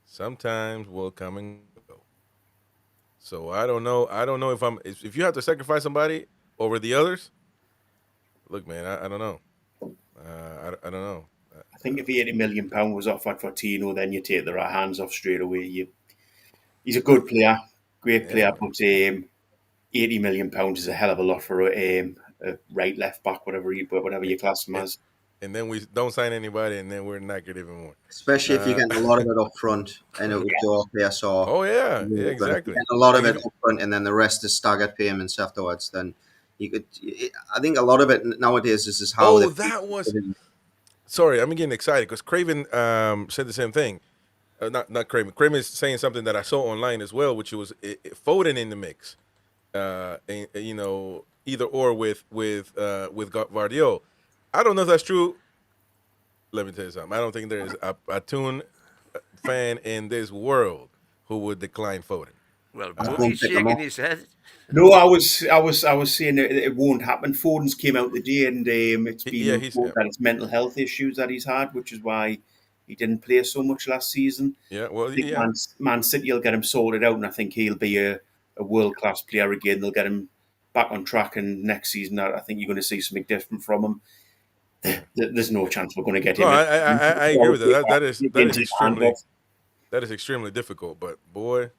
sometimes will come and go. So I don't know. If you have to sacrifice somebody over the others, look, man, I don't know. I don't know. I think if £80 million was offered for Tino, then you take the right hands off straight away. He's a good player, great player, but £80 million is a hell of a lot for a right, left back, whatever you class him as. And then we don't sign anybody, and then we're not good even more. especially if you get a lot of it up front, and it would go PSR. Oh yeah, exactly. A lot of it up front, and then the rest is staggered payments afterwards. Then you could. I think a lot of it nowadays is how. Oh, that was. Sorry, I'm getting excited because Craven said the same thing. Not Craven. Craven is saying something that I saw online as well, which was Foden in the mix. Either or with Vardio. I don't know if that's true. Let me tell you something. I don't think there is a Toon fan in this world who would decline Foden. Well, I'll go and Boogie's pick them shaking up. his head. No, I was saying that it won't happen. Foden's came out today, and it's been Yeah, he's reported that it's mental health issues that he's had, which is why he didn't play so much last season. yeah. Well, I think yeah. Man City will get him sorted out, and I think he'll be a world class player again. They'll get him back on track, and next season I think you're going to see something different from him. There's no chance we're going to get No, him. I agree with that. That is Into his hand extremely off. difficult. But boy,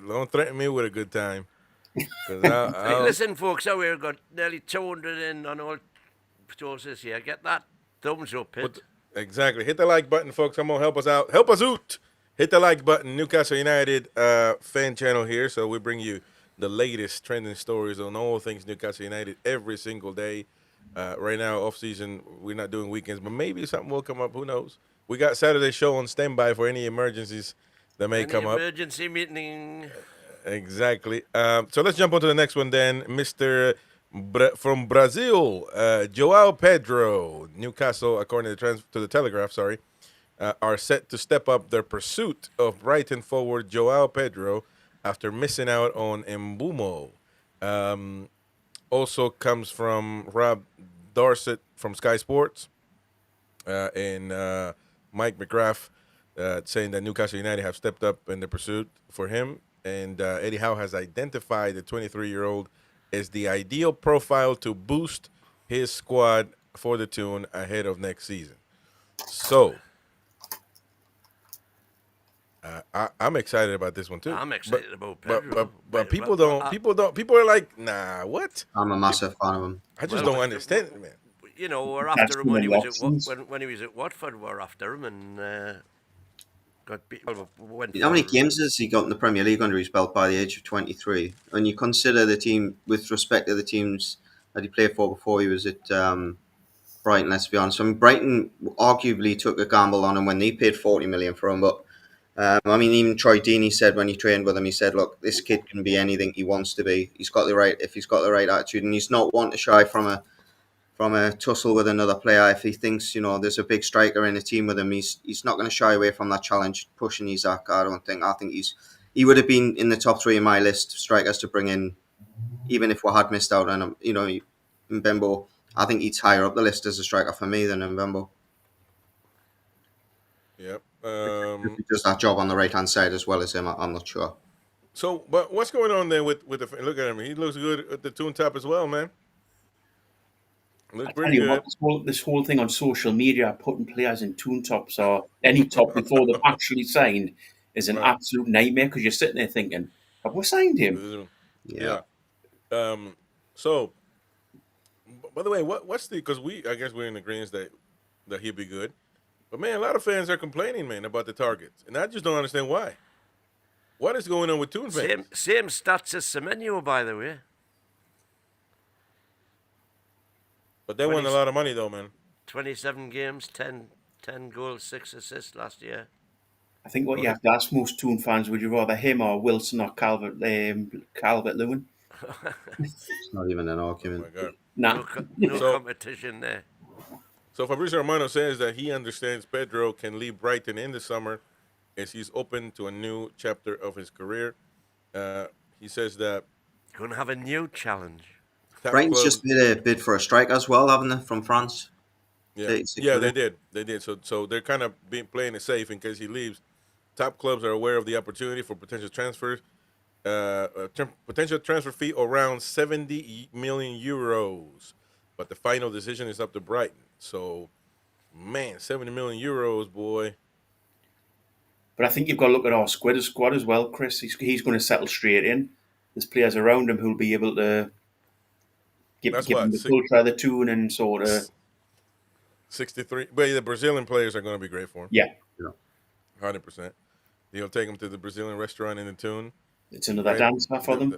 don't threaten me with a good time, because Hey, listen, folks, how we've got nearly 200 in on all sources here. Get that thumbs up, hit. exactly. Hit the like button, folks. Come on, help us out. Help us out. Hit the like button. Newcastle United fan channel here, so we bring you the latest trending stories on all things Newcastle United every single day. Right now, off season, we're not doing weekends, but maybe something will come up. Who knows? We got Saturday show on standby for any emergencies that may Any come up. emergency meeting. Exactly. So let's jump on to the next one then. Mr. From Brazil, Joao Pedro. Newcastle, according to the Telegraph, are set to step up their pursuit of Brighton forward Joao Pedro after missing out on Mbeumo. Also comes from Rob Dorset from Sky Sports and Mike McGrath saying that Newcastle United have stepped up in the pursuit for him. And Eddie Howe has identified the 23-year-old as the ideal profile to boost his squad for the Toon ahead of next season. So I'm excited about this one too. I'm excited about Pedro. But people are like, nah, what? I'm a massive fan of him. I just don't understand it, man. You know, we're That's after him when he been was a at lot since. when he was at Watford. We're after him and got beat. Well, went How many for- games has he got in the Premier League under his belt by the age of 23? And you consider the team, with respect to the teams that he played for before he was at Brighton, let's be honest. I mean, Brighton arguably took a gamble on him when they paid 40 million for him. But, I mean, even Troy Deeney said when he trained with him, he said, look, this kid can be anything he wants to be. If he's got the right attitude. And he's not one to shy from a tussle with another player. If he thinks, there's a big striker in the team with him, he's not going to shy away from that challenge, pushing Isaac. I don't think. I think he would have been in the top three in my list of strikers to bring in, even if we had missed out on him. Mbembo. I think he's higher up the list as a striker for me than Mbembo. Yep. If he does that job on the right hand side as well as him, I'm not sure. So, but what's going on there with the? Look at him. He looks good at the Toon top as well, man. Looks I tell pretty you good. what, this whole thing on social media, putting players in Toon tops or any top before they've actually signed, is an Right. absolute nightmare because you're sitting there thinking, have we signed him? Yeah. So, by the way, what's the? Because I guess we're in agreement that he'll be good, but man, a lot of fans are complaining, man, about the targets, and I just don't understand why. What is going on with Toon fans? same stats as Semenyo, by the way. But they won a lot of money though, man. 27 games, 10 goals, 6 assists last year. I think what you have to ask most Toon fans, would you rather him or Wilson or Calvert-Lewin? It's not even an Oh argument. my God. Nah. No So- competition there. So Fabrizio Romano says that he understands Pedro can leave Brighton in the summer as he's open to a new chapter of his career. He says that Going to have a new challenge. top Brighton's clubs- just made a bid for a striker as well, haven't they, from France? Yeah, 36 yeah, million. they did. So they're kind of playing it safe in case he leaves. Top clubs are aware of the opportunity for potential transfers. Potential transfer fee around 70 million euros, but the final decision is up to Brighton. So, man, 70 million euros, boy. But I think you've got to look at our squad as well, Chris. He's going to settle straight in. There's players around him who'll be able to give That's him what, the culture of the Toon and sort of 63. But the Brazilian players are going to be great for him. yeah. 100%. He'll take him to the Brazilian restaurant in the Toon. It's another Right. dancer for them.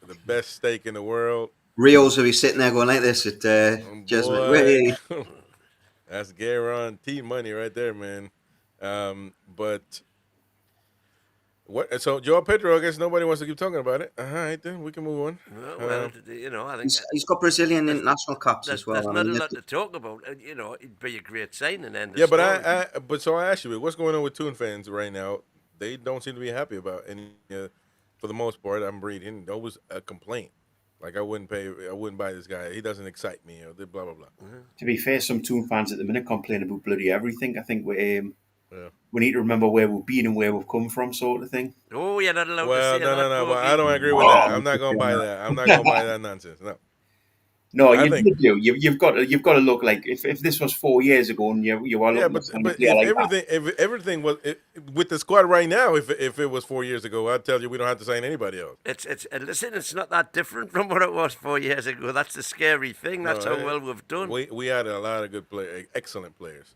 The best steak in the world. Rios will be sitting there going like this at Jesuit. Boy. Way. That's guaranteed money right there, man. But what? So Joao Pedro, I guess nobody wants to keep talking about it. All right, then we can move on. Well, I think He's got Brazilian international caps there's, as well. there's I not mean, a lot to talk about. It'd be a great signing. End of Yeah, but story. so I asked you, what's going on with Toon fans right now? They don't seem to be happy about any for the most part, I'm reading, always a complaint. Like I wouldn't buy this guy. He doesn't excite me, or blah blah blah. To be fair, some Toon fans at the minute complain about bloody everything. I think Yeah. we need to remember where we've been and where we've come from, sort of thing. Oh, you're not allowed to Well, say no, no, that, no. Well, I Bogey. don't agree with that. I'm not gonna buy that. I'm not gonna buy that nonsense. No, No, I you think. do. You've got to look like if this was 4 years ago and you were Yeah, looking but at signing a but player if like that. everything was with the squad right now, if it was 4 years ago, I'd tell you we don't have to sign anybody else. Listen, it's not that different from what it was 4 years ago. That's the scary thing. That's No, how well we've done. we had a lot of good players, excellent players.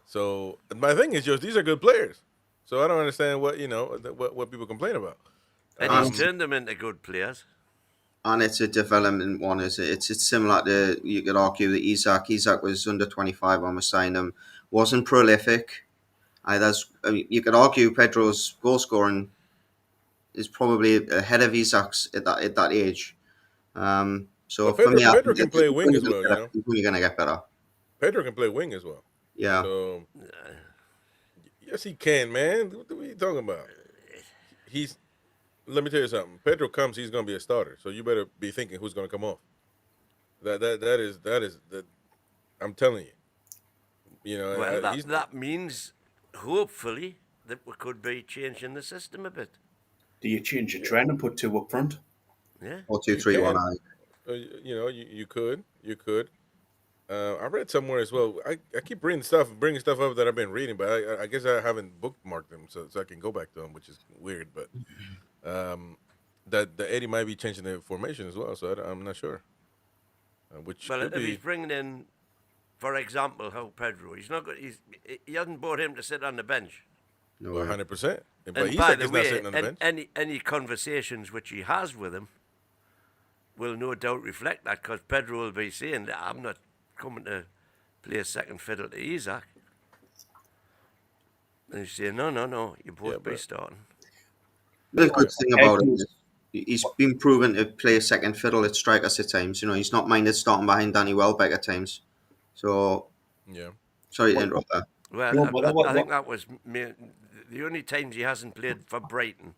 So my thing is, these are good players. So I don't understand what people complain about. And he's turned them into good players. And it's a development one, is it? It's similar to, you could argue, that Isak was under 25 when we signed him, wasn't prolific. You could argue Pedro's goal scoring is probably ahead of Isak's at that age. So But for me, I Pedro think can play wing as well. he's only going to get better. Pedro can play wing as well. Yeah. So yes, he can, man. What are you talking about? Let me tell you something. Pedro comes, he's going to be a starter. So you better be thinking who's going to come off. That is. I'm telling you. Well, that means hopefully that we could be changing the system a bit. Do you change your trend and put two up front? Yeah. 4-2-3-1. You could. I read somewhere as well. I keep bringing stuff up that I've been reading, but I guess I haven't bookmarked them, so I can go back to them, which is weird. But that the Eddie might be changing the formation as well, so I'm not sure. Which Well, could if be he's bringing in, for example, Howe Pedro, he's not good. He hasn't brought him to sit on the bench. No, 100%. But And Isak by the is not way, sitting on the bench. any conversations which he has with him will no doubt reflect that, because Pedro will be saying that I'm not coming to play second fiddle to Isak. And he's saying, no, you both be starting. the good thing about him is he's been proven to play second fiddle at strikers at times. He's not minded starting behind Danny Welbeck at times. So, Yeah. sorry to interrupt there. Well, I think that was the only times he hasn't played for Brighton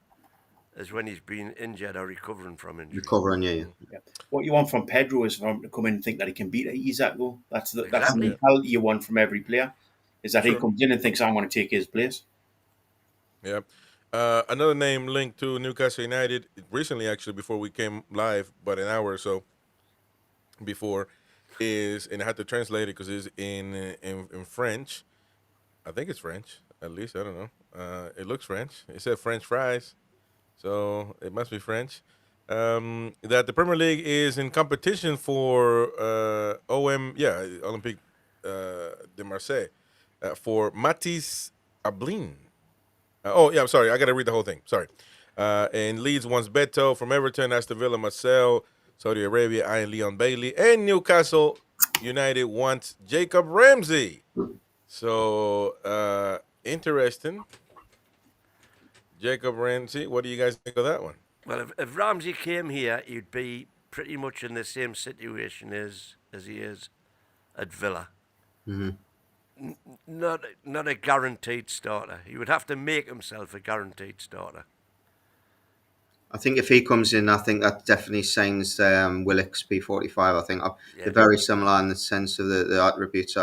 is when he's been injured or recovering from injury. Recovering, yeah. Yeah. What you want from Pedro is for him to come in and think that he can beat Isak, though. That's the Exactly. mentality you want from every player, is that he Sure. comes in and thinks, I'm going to take his place. Yeah. Another name linked to Newcastle United recently, actually, before we came live, but an hour or so before, and I had to translate it because it's in French. I think it's French, at least. I don't know. It looks French. It said French fries, so it must be French. That the Premier League is in competition for Olympique de Marseille, for Matisse Ablin. I'm sorry. I got to read the whole thing. Sorry. And Leeds wants Beto from Everton, Aston Villa, Marcel, Saudi Arabia, Ian Leon Bailey, and Newcastle United wants Jacob Ramsey. So, interesting. Jacob Ramsey, what do you guys think of that one? Well, if Ramsey came here, he'd be pretty much in the same situation as he is at Villa. Mm-hmm. Not a guaranteed starter. He would have to make himself a guaranteed starter. I think if he comes in, I think that definitely signs Willock's P45. I think they're very similar in the sense of the attributes.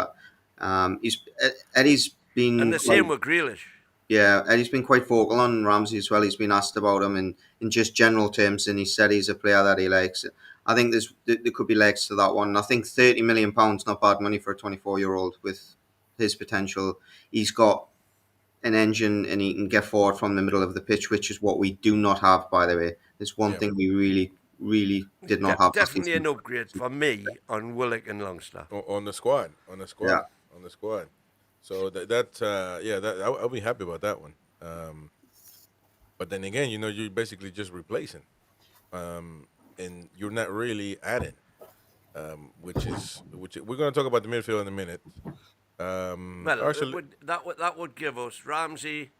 Eddie's been... And the same with Grealish. Yeah, Eddie's been quite vocal on Ramsey as well. He's been asked about him in just general terms, and he said he's a player that he likes. I think there could be legs to that one. I think £30 million, not bad money for a 24-year-old with his potential. He's got an engine and he can get forward from the middle of the pitch, which is what we do not have, by the way. It's one thing we really, really did not have. Definitely an upgrade for me on Willock and Longstaff. On the squad. Yeah. On the squad. So I'll be happy about that one. But then again, you're basically just replacing, and you're not really adding, which we're going to talk about the midfield in a minute. That would give us Ramsey,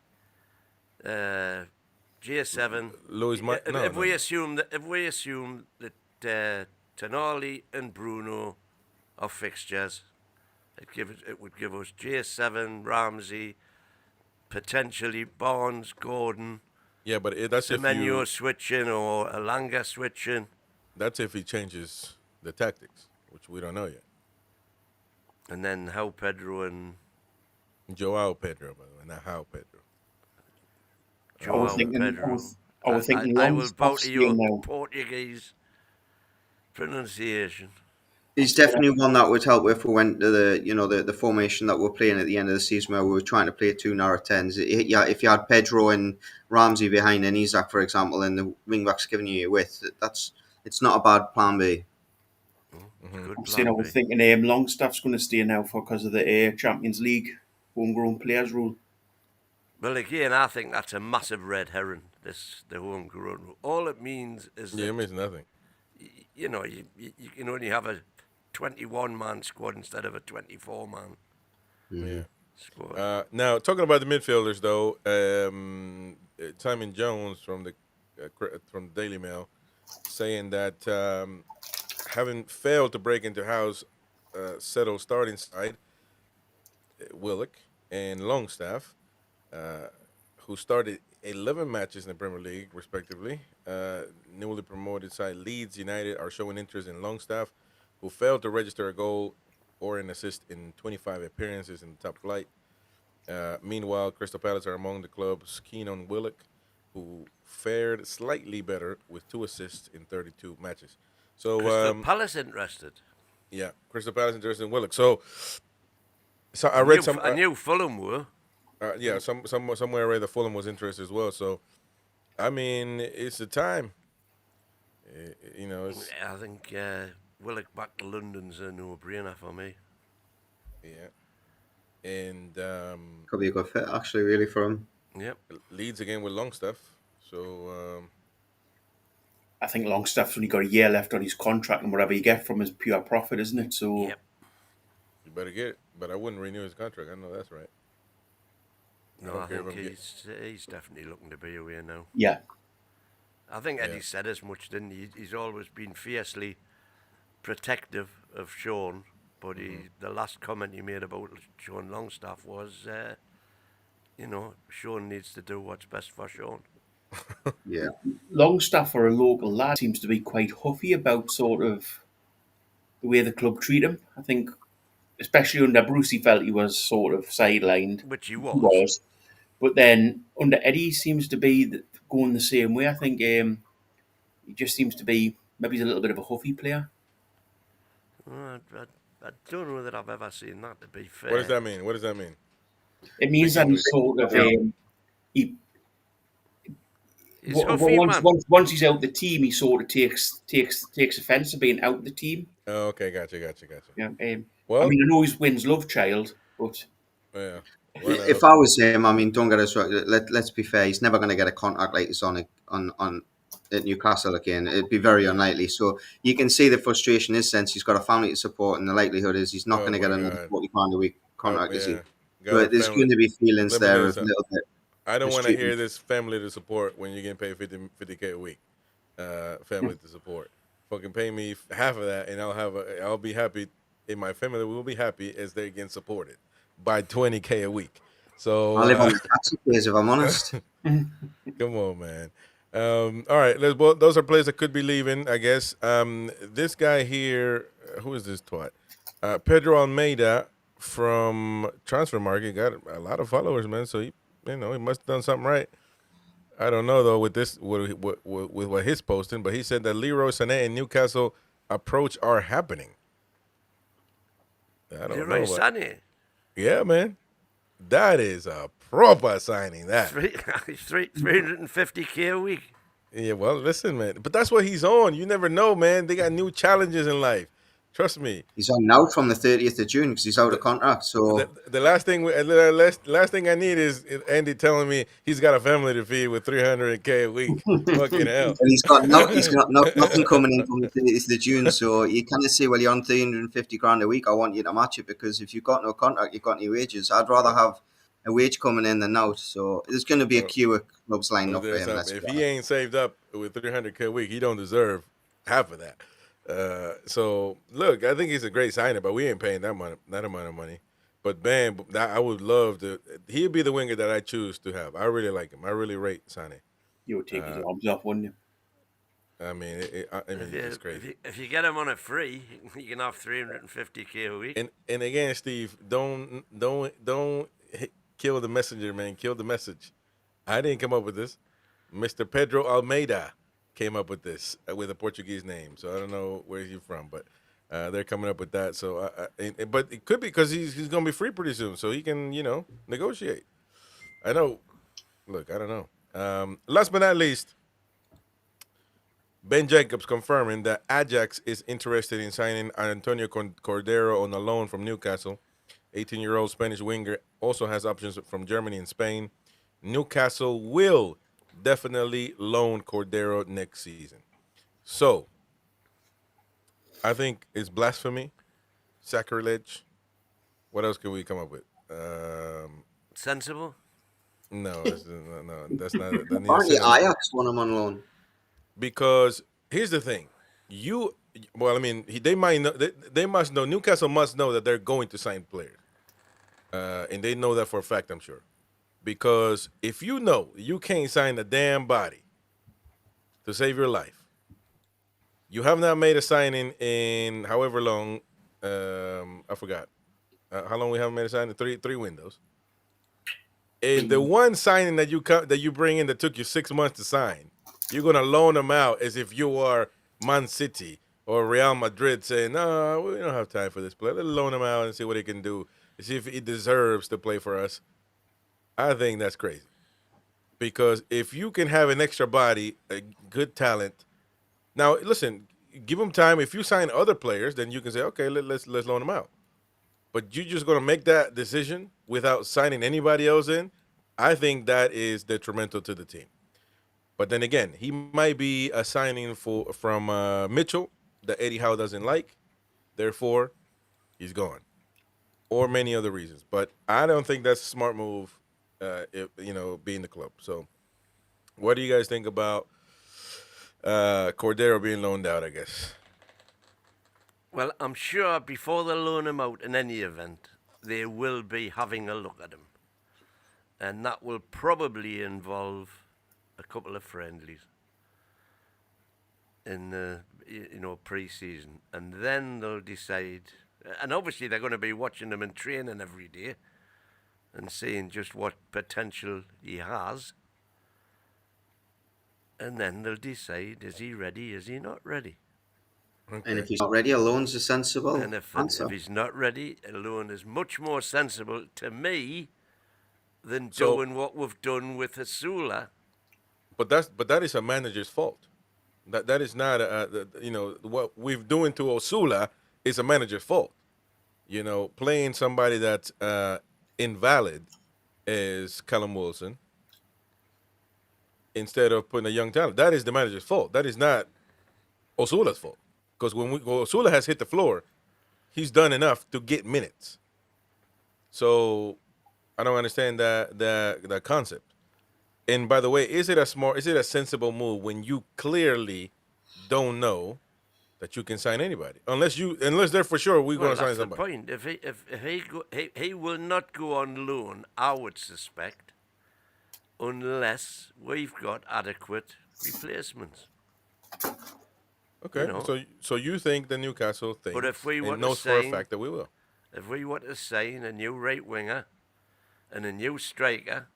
J7. If we assume that Tonali and Bruno are fixtures, it would give us J7, Ramsey, potentially Barnes, Gordon, Yeah, but that's if Semenyo you. switching or Elanga switching. That's if he changes the tactics, which we don't know yet. And then Howe Pedro and Joao Pedro, by the way, not Howe Pedro. I was Joao thinking, Pedro. I was thinking I will bow Longstaff's to staying your now. Portuguese pronunciation. He's definitely one that would help if we went to the formation that we're playing at the end of the season where we were trying to play two narrow tens. Yeah, if you had Pedro and Ramsey behind and Isak, for example, and the wing backs giving you your width, it's not a bad plan B. Good I'm saying I plan was B. thinking Longstaff's going to stay now because of the Champions League homegrown players rule. Well, again, I think that's a massive red herring. The homegrown rule. All it means is Yeah, that it means nothing. you can only have a 21-man squad instead of a 24-man Yeah. squad. Now, talking about the midfielders, though, Simon Jones from the Daily Mail saying that having failed to break into Howe's settled starting side, Willock and Longstaff, who started 11 matches in the Premier League, respectively. Newly promoted side Leeds United are showing interest in Longstaff, who failed to register a goal or an assist in 25 appearances in the top flight. Meanwhile, Crystal Palace are among the clubs keen on Willock, who fared slightly better with 2 assists in 32 matches. So, Crystal Palace interested. yeah, Crystal Palace interested in Willock. So I read some. I knew Fulham were. Yeah, somewhere I read that Fulham was interested as well. So, I mean, it's the time. It's I think Willock back to London's a no-brainer for me. yeah, and Could be a good fit, actually, really, for him. Yep. Leeds again with Longstaff. So I think Longstaff's only got a year left on his contract, and whatever you get from is pure profit, isn't it? So Yep. you better get it. But I wouldn't renew his contract. I know that's right. No, I think he's definitely looking to be away now. yeah, I think Eddie said as much, didn't he? He's always been fiercely protective of Sean, but the last comment he made about Sean Longstaff was, Sean needs to do what's best for Sean. Yeah. Longstaff, for a local lad, seems to be quite huffy about sort of the way the club treat him. I think, especially under Bruce, he felt he was sort of sidelined. Which he He was. was. But then under Eddie, he seems to be going the same way. I think he just seems to be, maybe he's a little bit of a huffy player. I don't know that I've ever seen that, to be fair. What does that mean? What does that mean? It means that he's sort of He's huffy, man. once he's out the team, he sort of takes offence to being out the team. Oh, okay, gotcha. Yeah. Well, I mean, I know he's Wynn's love child, but yeah. If I was him, I mean, don't get us wrong. Let's be fair. He's never going to get a contract like this on at Newcastle again. It'd be very unlikely. So you can see the frustration in his sense. He's got a family to support, and the likelihood is he's not going to get another £40 a week contract, is he? But there's going to be feelings there of a little bit. I don't want to hear this family to support when you're getting paid 50K a week. Family to support. Fucking pay me half of that, and I'll be happy. And my family will be happy as they're getting supported by 20K a week. So I live on the taxi pays, if I'm honest. come on, man. All right, those are players that could be leaving, I guess. This guy here, who is this twat? Pedro Almeida from Transfer Market got a lot of followers, man. So he must have done something right. I don't know though with what he's posting, but he said that Leroy Sane and Newcastle approach are happening. I don't Leroy know. Sane. Yeah, man, that is a proper signing. That 350K a week. Yeah, well, listen, man, but that's what he's on. You never know, man. They got new challenges in life. Trust me. He's on now from the 30th of June because he's out of contract. So the last thing I need is Andy telling me he's got a family to feed with 300K a week. Fucking hell. And he's got nothing coming in from the 30th of June. So you kind of say, well, you're on 350 grand a week. I want you to match it because if you've got no contract, you've got no wages. I'd rather have a wage coming in than out. So there's going to be a queue of clubs lined up for him. If he ain't saved up with 300K a week, he don't deserve half of that. So look, I think he's a great signing, but we ain't paying that amount of money. But man, I would love to. He'd be the winger that I choose to have. I really like him. I really rate Sane. You would take his arms off, wouldn't you? I mean, it's crazy. If you get him on a free, you can have 350k a week. And again, Steve, don't kill the messenger, man. Kill the message. I didn't come up with this. Mr. Pedro Almeida came up with this with a Portuguese name. So I don't know where he's from, but they're coming up with that. So, but it could be because he's going to be free pretty soon, so he can negotiate. I know. Look, I don't know. Last but not least, Ben Jacobs confirming that Ajax is interested in signing Antonio Cordero on a loan from Newcastle. 18-year-old Spanish winger also has options from Germany and Spain. Newcastle will definitely loan Cordero next season. So, I think it's blasphemy, sacrilege. What else can we come up with? Sensible? No, that's not. That needs Apparently, to say Ajax want him on loan. because here's the thing. They might know. They must know. Newcastle must know that they're going to sign players, and they know that for a fact. I'm sure, because if you know you can't sign a damn body to save your life, you have not made a signing in however long. I forgot how long we haven't made a signing. Three windows. And the one signing that you bring in that took you 6 months to sign, you're gonna loan them out as if you are Man City or Real Madrid, saying, "No, we don't have time for this player. Let's loan him out and see what he can do, see if he deserves to play for us." I think that's crazy, because if you can have an extra body, a good talent. Now, listen, give him time. If you sign other players, then you can say, "Okay, let's loan them out." But you're just going to make that decision without signing anybody else in. I think that is detrimental to the team. But then again, he might be a signing from Mitchell that Eddie Howe doesn't like. Therefore, he's gone. Or many other reasons. But I don't think that's a smart move, being the club. So what do you guys think about Cordero being loaned out, I guess? Well, I'm sure before they loan him out in any event, they will be having a look at him. And that will probably involve a couple of friendlies in the pre-season, and then they'll decide. And obviously, they're going to be watching him and training every day, and seeing just what potential he has. And then they'll decide: is he ready? Is he not ready? Okay. And if he's not ready, a loan's a sensible And if answer. he's not ready, a loan is much more sensible to me than doing what we've done with Asula. But that is a manager's fault. That is not what we've doing to Osula is a manager's fault. Playing somebody that's invalid as Callum Wilson instead of putting a young talent. That is the manager's fault. That is not Osula's fault. Because when Osula has hit the floor, he's done enough to get minutes. So I don't understand that concept. And by the way, is it a sensible move when you clearly don't know that you can sign anybody? Unless they're for sure we're going to sign somebody. That's the point. If he will not go on loan, I would suspect, unless we've got adequate replacements. Okay, so you think the Newcastle thing, but if we want knows for a fact that we will. If we want to sign a new right winger and a new striker,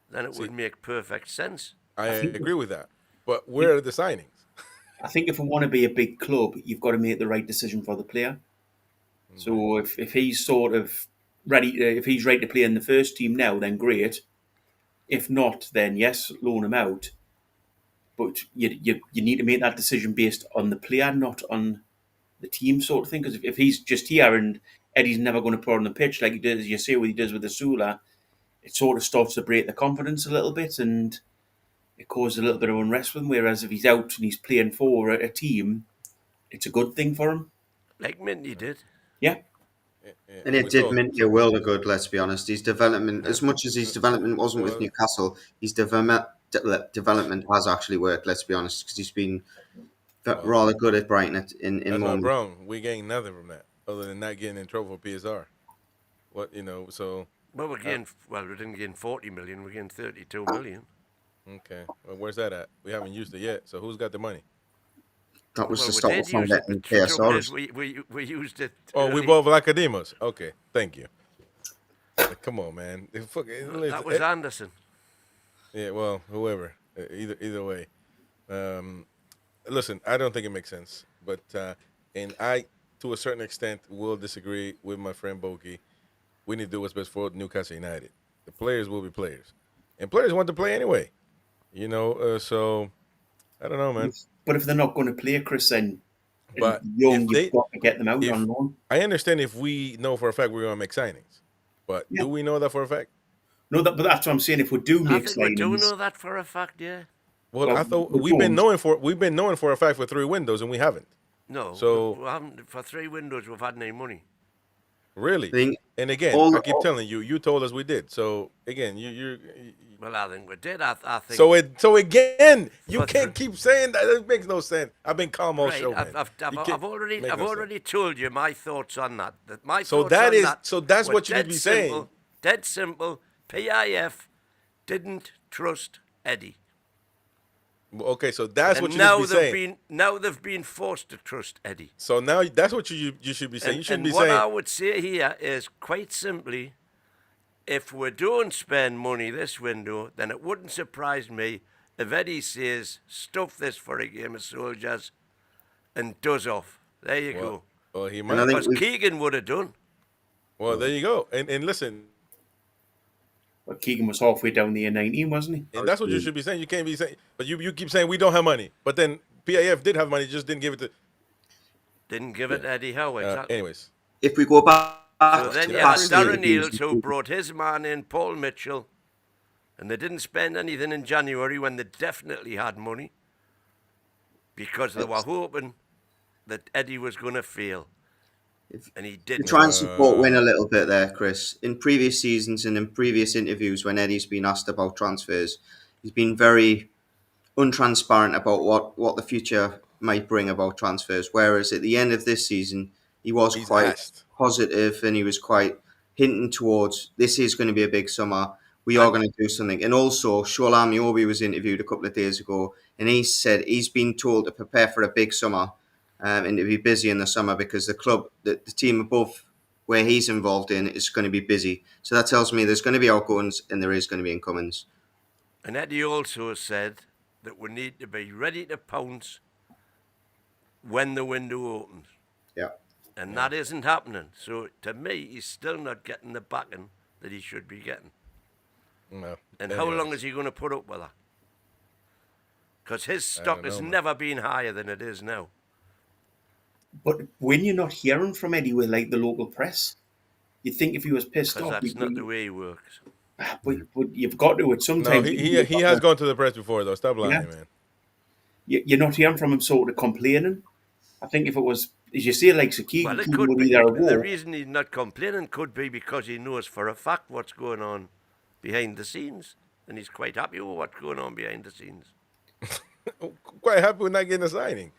then it would make perfect sense. I agree with that. But where are the signings? I think if we want to be a big club, you've got to make the right decision for the player. Mm-hmm. So if he's sort of ready, if he's ready to play in the first team now, then great. If not, then yes, loan him out. But you need to make that decision based on the player, not on the team sort of thing. Because if he's just here and Eddie's never going to put on the pitch like he did, as you say, what he does with the Sula, it sort of starts to break the confidence a little bit, and it causes a little bit of unrest with him. Whereas if he's out and he's playing for a team, it's a good thing for him. Like Minty did. Yeah. And it did Minty a world of good, let's be honest. His development, as much as his development wasn't with Newcastle, his development has actually worked, let's be honest, because he's been rather good at Brighton in that's moments. Not wrong. We gained nothing from that other than not getting in trouble for PSR. So... Well, we didn't gain 40 million, we gained 32 million. Okay. Well, where's that at? We haven't used it yet. So who's got the money? That was Well, to we stop us did from use it, getting but the trouble is KSRs. we used it Oh, we early. both Lacademos. Okay. Thank you. Come on, man. That was Anderson. Yeah. Well, whoever. Either way. Um, listen, I don't think it makes sense, but and I, to a certain extent, will disagree with my friend Boki. We need to do what's best for Newcastle United. The players will be players, and players want to play anyway. So I don't know, man. But if they're not going to play, Chris, then and But young, if you've they, got to get them out if on loan. I understand if we know for a fact we're going to make signings, but Yeah. do we know that for a fact? No, but that's what I'm saying. If we do I make think we do signings, know that for a fact, yeah. Well, well, I thought we we've been don't. knowing for a fact for 3 windows, and we haven't. No, So we haven't, for 3 windows we've had no money. really, Thing, and again, I keep all telling you, you told us we did. So again, you Well, I think we did. I think. so again, you For can't keep saying that. It makes no sense. I've been calm all Right, show, man. You can't I've already make I've no sense. already told you my thoughts on that. That my So thoughts that on is that so that's were what you need dead to be simple, saying. Dead simple. PIF didn't trust Eddie, Okay, so that's what and you need to now be saying. they've been forced to trust Eddie. So now that's what you should be saying. You shouldn't And be what I saying. would say here is quite simply, if we don't spend money this window, then it wouldn't surprise me if Eddie says, stuff this for a game of soldiers, and does off. There you go. Well, he and I might. think Because we've Keegan would have done. Well, there you go. And listen, But Keegan was halfway down the A19, wasn't he? and that's what you should be saying. You can't be saying, but you keep saying we don't have money, but then PAF did have money, just didn't give it to. Didn't give it to Eddie Howe, exactly. Anyways, if we go back So then you had past the Darren interviews, Eales, who brought his man in, Paul Mitchell, and they didn't spend anything in January when they definitely had money because they were hoping that Eddie was going to fail. And he to didn't. try and support Win a little bit there, Chris. In previous seasons and in previous interviews, when Eddie's been asked about transfers, he's been very untransparent about what the future might bring about transfers. Whereas at the end of this season, he was he's quite asked. positive and he was quite hinting towards this is going to be a big summer. We are going to do something. And also, Shola Miobi was interviewed a couple of days ago, and he said he's been told to prepare for a big summer and to be busy in the summer because the club, the team above where he's involved in, is going to be busy. So that tells me there's going to be outgoings and there is going to be incomings. And Eddie also said that we need to be ready to pounce when the window opens. Yeah. And that isn't happening. So to me, he's still not getting the backing that he should be getting. No. And how long is he going to put up with that? Because his stock has man. never been higher than it is now. But when you're not hearing from Eddie with like the local press, you'd think if he was pissed Because off, that's not the way he works. but you've got to. At No, sometimes he has gone to the press before though. Stop lying, Yeah. man. You're not hearing from him sort of complaining. I think if it was, as you say, like Keegan, Well, it Keegan could would be. either a The war. reason he's not complaining could be because he knows for a fact what's going on behind the scenes. And he's quite happy with what's going on behind the scenes. Quite happy with not getting a signing.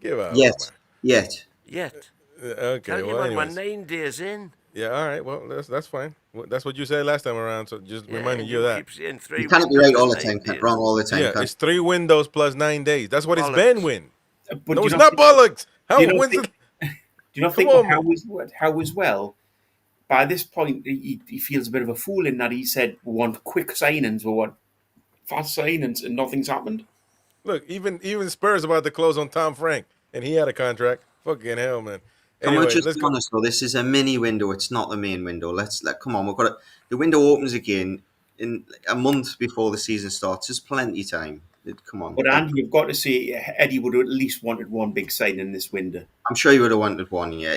Give up. Yet. Yet. Okay. Tell you Well, what, we're anyways. 9 days in. Yeah. All right. Well, that's fine. Well, that's what you said last time around. So just reminding you of that. Keep saying 3 You can't be windows right all the in time, 9 days. wrong all the time. Yeah, can't it's 3 windows plus 9 days. That's what it's been. Bollocks. Win. But No, do it's you not bollocks. How do you not when's think- it? Do you not Come think on, how as well? By this point, he feels a bit of a fool in that he said we want quick signings, we want fast signings, and nothing's happened. Look, even Spurs about to close on Tom Frank, and he had a contract. Fucking hell, man. Can Anyway, we just let's be go. honest though? This is a mini window. It's not the main window. Come on. We've got the window opens again in a month before the season starts. There's plenty of time. Come on. But Andy, you've got to say Eddie would have at least wanted one big signing in this window. I'm sure you would have wanted one. Yeah.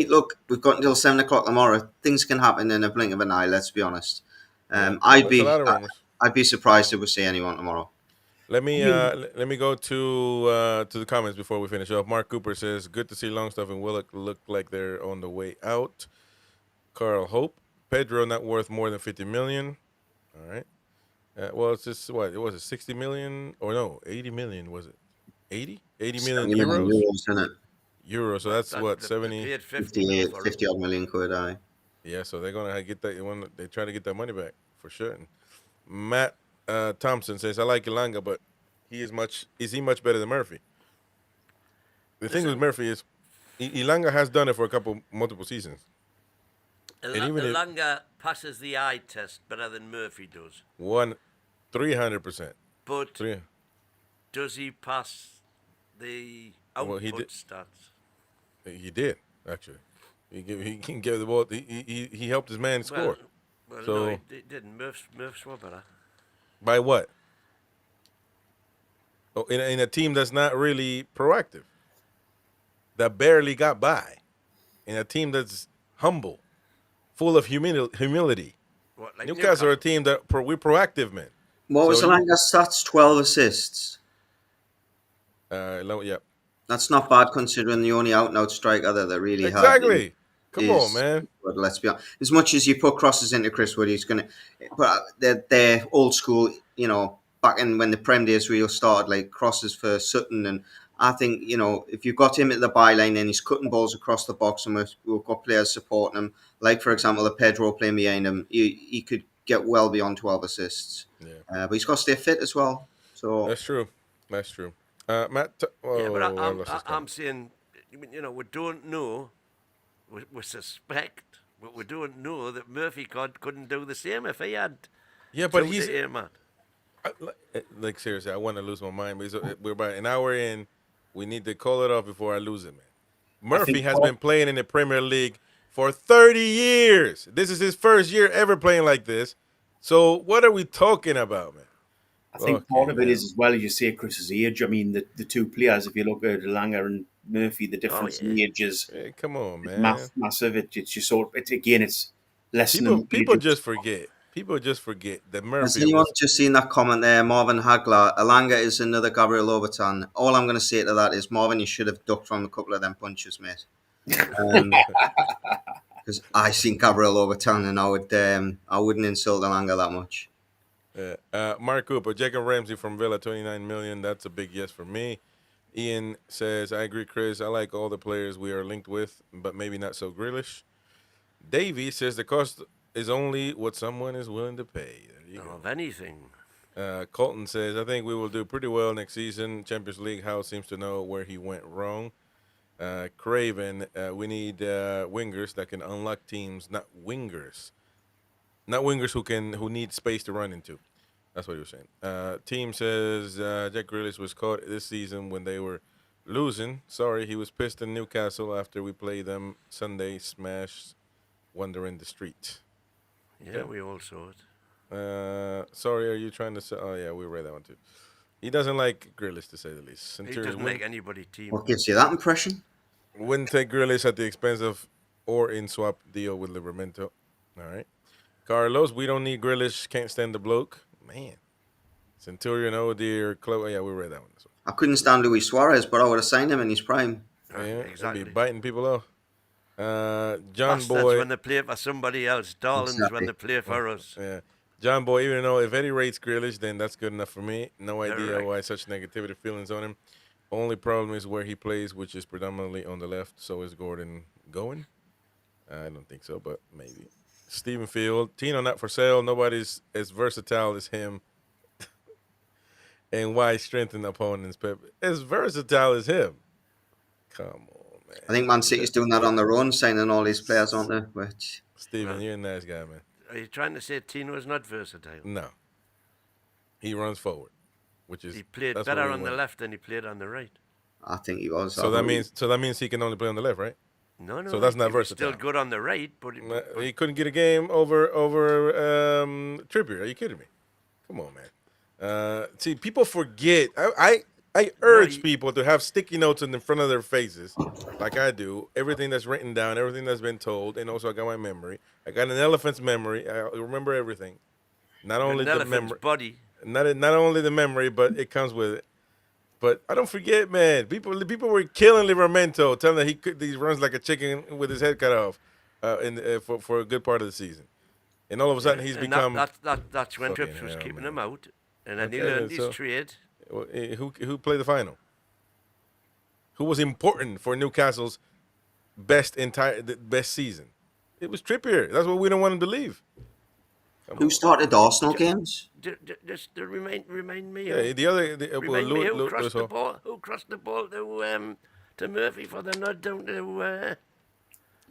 Look, we've got until 7 o'clock tomorrow. Things can happen in a blink of an eye. Let's be honest. I'd There's a lot of rumors. I'd be surprised if we see anyone tomorrow. Let me go to the comments before we finish off. Mark Cooper says, "Good to see Longstaff and Willock look like they're on the way out." Carl Hope, Pedro not worth more than 50 million. All right. Well, it's just what it was, it 60 million or no, 80 million was it? 80 million euros. Isn't it? Euros. So that's what They 70. paid 58, for it. 50 odd million quid. Yeah, so they're gonna get that. They try to get that money back for sure. Matt Thompson says, I like Elanga, but is he much better than Murphy? The thing with Murphy is Elanga has done it for multiple seasons. And even Elanga passes the eye test better than Murphy does. 300%. But does he pass the output stats? He did, actually. He can give the ball. He helped his man score. Well, so, no, he didn't. Murph's were better. By what? Oh, in a team that's not really proactive, that barely got by, in a team that's humble, full of humility. What, like Newcastle are a team that we're proactive, man. What was Elanga's stats? 12 assists. Yeah. That's not bad considering the only out-and-out striker that really had. Exactly. Come on, man. But let's be honest. As much as you put crosses into Chris Wood, he's going to. But they're old school, back in when the Prem days real started, like crosses for Sutton. And I think, if you've got him at the byline and he's cutting balls across the box and we've got players supporting him, like, for example, the Pedro playing behind him, he could get well beyond 12 assists. Yeah. But he's got to stay fit as well. So That's true. Matt. I'm saying, we don't know. We suspect, but we don't know that Murphy couldn't do the same if he had. Yeah, but he's aim at. Like seriously, I want to lose my mind. We're about an hour in. We need to call it off before I lose it, man. Murphy has been playing in the Premier League for 30 years. This is his first year ever playing like this. So what are we talking about, man? I think part of it is as well, as you say, Chris's age. I mean, the two players, if you look at Elanga and Murphy, the difference in age is come on, man. Massive. It's just sort of, it's less people just forget. People just forget that Murphy. Has anyone just seen that comment there? Marvin Hagler, Elanga is another Gabriel Overton. All I'm going to say to that is, Marvin, you should have ducked from a couple of them punches, mate. Because I seen Gabriel Overton and I wouldn't insult Elanga that much. Mark Cooper, Jack and Ramsey from Villa, 29 million. That's a big yes for me. Ian says, I agree, Chris. I like all the players we are linked with, but maybe not so Grealish. Davey says the cost is only what someone is willing to pay. There you go. Of anything. Colton says, I think we will do pretty well next season. Champions League, Howe seems to know where he went wrong. Craven, we need wingers that can unlock teams, not wingers. Not wingers who need space to run into. That's what he was saying. Team says Jack Grealish was caught this season when they were losing. Sorry, he was pissed in Newcastle after we played them Sunday. Smash, wander in the street. Yeah, we all saw it. Sorry, are you trying to say? Oh, yeah, we read that one too. He doesn't like Grealish, to say the least. He doesn't like anybody team. What gives you that impression? Wouldn't take Grealish at the expense of or in swap deal with Livramento. All right. Carlos, we don't need Grealish. Can't stand the bloke. Man. Centurion, oh dear. Chloe, yeah, we read that one. I couldn't stand Luis Suarez, but I would have signed him in his prime. Yeah, exactly. Be biting people off. John Bastards Boy. when they play for somebody else. Darlings when they play for us. Yeah. John Boy, even though if Eddie rates Grealish, then that's good enough for me. No idea why such negativity feelings on him. Only problem is where he plays, which is predominantly on the left. So is Gordon going? I don't think so, but maybe. Stephen Field, Tino not for sale. Nobody's as versatile as him. And why strengthen opponents? Pep as versatile as him. Come on, man. I think Man City's doing that on their own, signing all these players, aren't they? Which Stephen, you're a nice guy, man. Are you trying to say Tino is not versatile? No. He runs forward, which is he played better on the left than he played on the right. I think he was. So that means he can only play on the left, right? No. So that's not versatile. Still good on the right, but he couldn't get a game over Trippier. Are you kidding me? Come on, man. See, people forget. I urge people to have sticky notes in the front of their faces, like I do. Everything that's written down, everything that's been told, and also I got my memory. I got an elephant's memory. I remember everything. Not only the memory, body. Not only the memory, but it comes with it. But I don't forget, man. People were killing Livramento, telling that he runs like a chicken with his head cut off, for a good part of the season, and all of a sudden he's become. That's when Trips was keeping him out, and then he learned his trade. Who played the final? Who was important for Newcastle's best season? It was Trippier. That's what we don't want him to leave. Come Who on. started Arsenal games? Just to remind me. Yeah, the other, well, Remind me who Lewis crossed the Hall. ball. Who crossed the ball to Murphy for the nod down to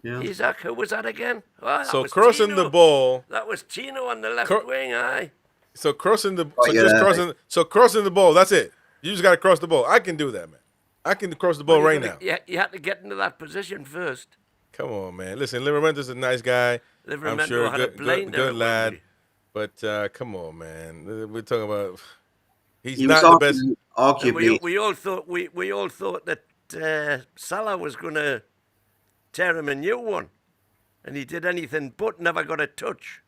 Yeah. Isaac? Who was that again? Oh, that So was crossing the Tino. ball. That was Tino on the left wing. Aye. So crossing the, Oh, so yeah, just that- crossing, so crossing the ball. That's it. You just got to cross the ball. I can do that, man. I can cross the ball right now. You had to get into that position first. Come on, man. Listen, Livermento's a nice guy. I'm Livramento sure, had a good blinder at lad. Wembley. But come on, man. We're talking about. He's He was not the best. And arguably. we all thought that Salah was going to tear him a new one, and he did anything but never got a touch.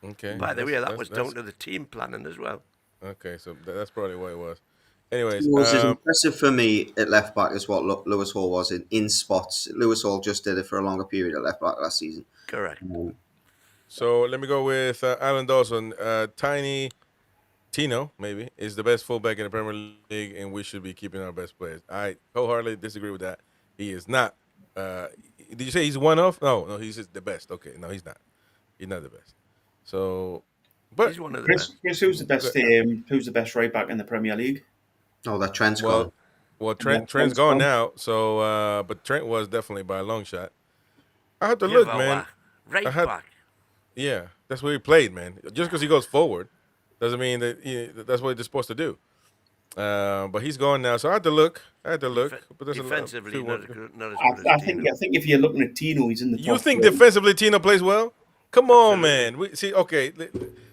Okay. By the way, that that's- was down to the team planning as well. Okay, so that's probably what it was. Anyways, He was as impressive for me at left back as what Lewis Hall was in spots. Lewis Hall just did it for a longer period at left back last season. Correct. so let me go with Alan Dawson. Tiny Tino, maybe, is the best fullback in the Premier League, and we should be keeping our best players. I wholeheartedly disagree with that. He is not. Did you say he's one off? No, he's just the best. Okay, no, he's not. He's not the best. So, but He's one of the Chris, best. Chris, who's the best right back in the Premier League? Oh, that Trent's well, gone. Trent's Trent's gone gone. now. So, but Trent was definitely by a long shot. I have to look, man. Right I had- back. Yeah, that's where he played, man. Just because he goes forward doesn't mean that that's what he's supposed to do. But he's gone now, so I had to look. But there's Defensively, a lot. not as good I as think Tino. if you're looking at Tino, he's in the top. You think three. defensively Tino plays well? Come on, Absolutely. man. Okay,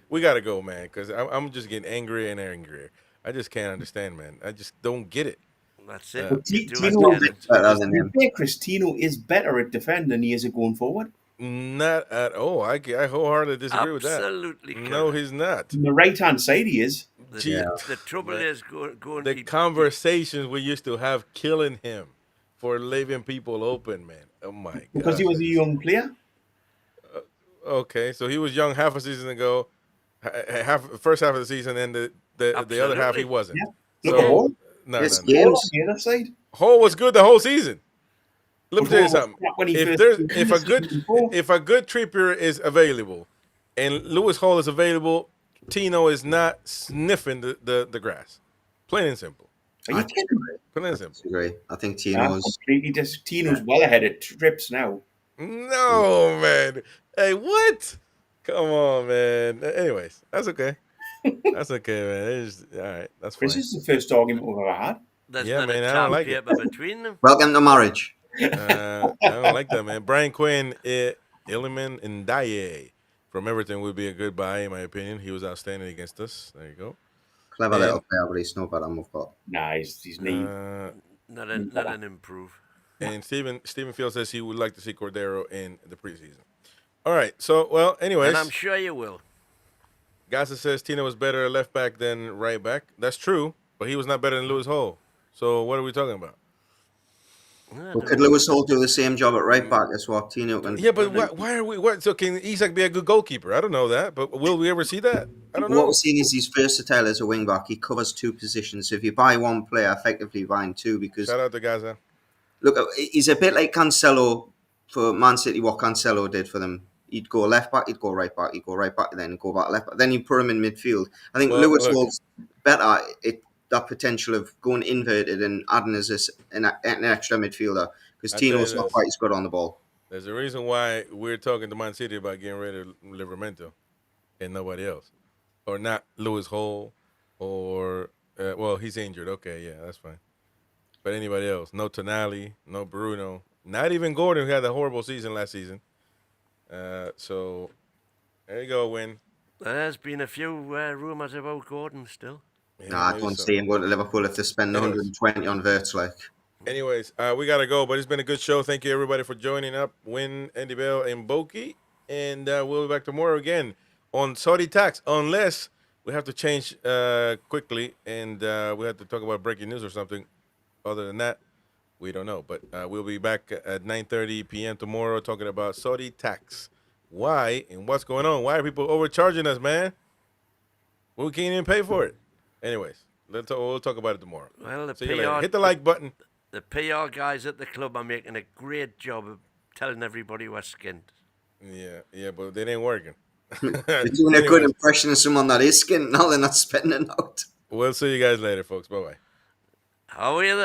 we got to go, man, because I'm just getting angrier and angrier. I just can't understand, man. I just don't get it. That's it. But You do Tino, have to get it. Better than him. Chris, Tino is better at defending than he is at going forward. Not at all. I wholeheartedly disagree with that. Absolutely No, correct. he's not. On the right hand side, he is. The trouble is going The conversations we used to have killing him for leaving people open, man. Oh my god. Because he was a young player. Okay, so he was young half a season ago, first half of the season, and the other half he Absolutely. wasn't. Yeah. Look at Hall. No, Yes, no, no. yeah. Hall on the other side. Hall was good the whole season. Let me But tell you Hall was something. crap when he If first there's came if in a the good season before. if a good Trippier is available, and Lewis Hall is available, Tino is not sniffing the grass. Plain and simple. Are you kidding? Plain and simple. Disagree. I think Nah, Tino's. completely Tino's well ahead of Trips now. No, man. Hey, what? Come on, man. Anyways, that's okay. That's okay, man. It's all right. That's fine. This is the first argument we've ever had. There's Yeah, not man, a I don't tab like it. paper between them. Welcome to marriage. I don't like that, man. Brian Quinn, Iliman Ndaye from Everton would be a good buy, in my opinion. He was outstanding against us. There you go. Clever And- little player, but he's no better than we've got. Nah, he's knee. Not an improve. And Stephen Field says he would like to see Cordero in the preseason. All right. So, well, anyways, And I'm sure you will. Gaza says Tino was better at left back than right back. That's true, but he was not better than Lewis Hall. So, what are we talking about? Well, could Lewis Hall do the same job at right back as what Tino can? Yeah, but why are we? What? So, can Isak be a good goalkeeper? I don't know that, but will we ever see that? I don't What know. we're seeing is he's versatile as a wing back. He covers two positions. So if you buy one player, effectively you're buying two because Shout out to Gaza. look, he's a bit like Cancelo for Man City. What Cancelo did for them, he'd go left back, he'd go right back, he'd go right back, then go back left back. Then you put him in midfield. I think Well, Lewis look. Hall's better at that potential of going inverted and adding as an extra midfielder because I tell you Tino's not this. quite as good on the ball. There's a reason why we're talking to Man City about getting rid of Livermento and nobody else, or not Lewis Hall, or well, he's injured. Okay, yeah, that's fine. But anybody else? No Tonali, no Bruno, not even Gordon, who had a horrible season last season. So there you go, Win. There's been a few rumours about Gordon still. Yeah, Nah, I maybe don't so. see him going to Liverpool if they spend Anyways. 120 on Wirtz. Like, Anyways, we gotta go, but it's been a good show. Thank you everybody for joining up. Win, Andy Bell, and Boki, and we'll be back tomorrow again on Saudi tax, unless we have to change quickly and we have to talk about breaking news or something. Other than that, we don't know. But we'll be back at 9:30 p.m. tomorrow talking about Saudi tax. Why and what's going on? Why are people overcharging us, man? We can't even pay for it. Anyways, we'll talk about it tomorrow. Well, the See you later. PR Hit the like button. the PR guys at the club are making a great job of telling everybody we're skint. Yeah, but it ain't working. You're doing a good Anyways, impression of someone that is skint. Now they're not spending out. we'll see you guys later, folks. Bye bye. How are you?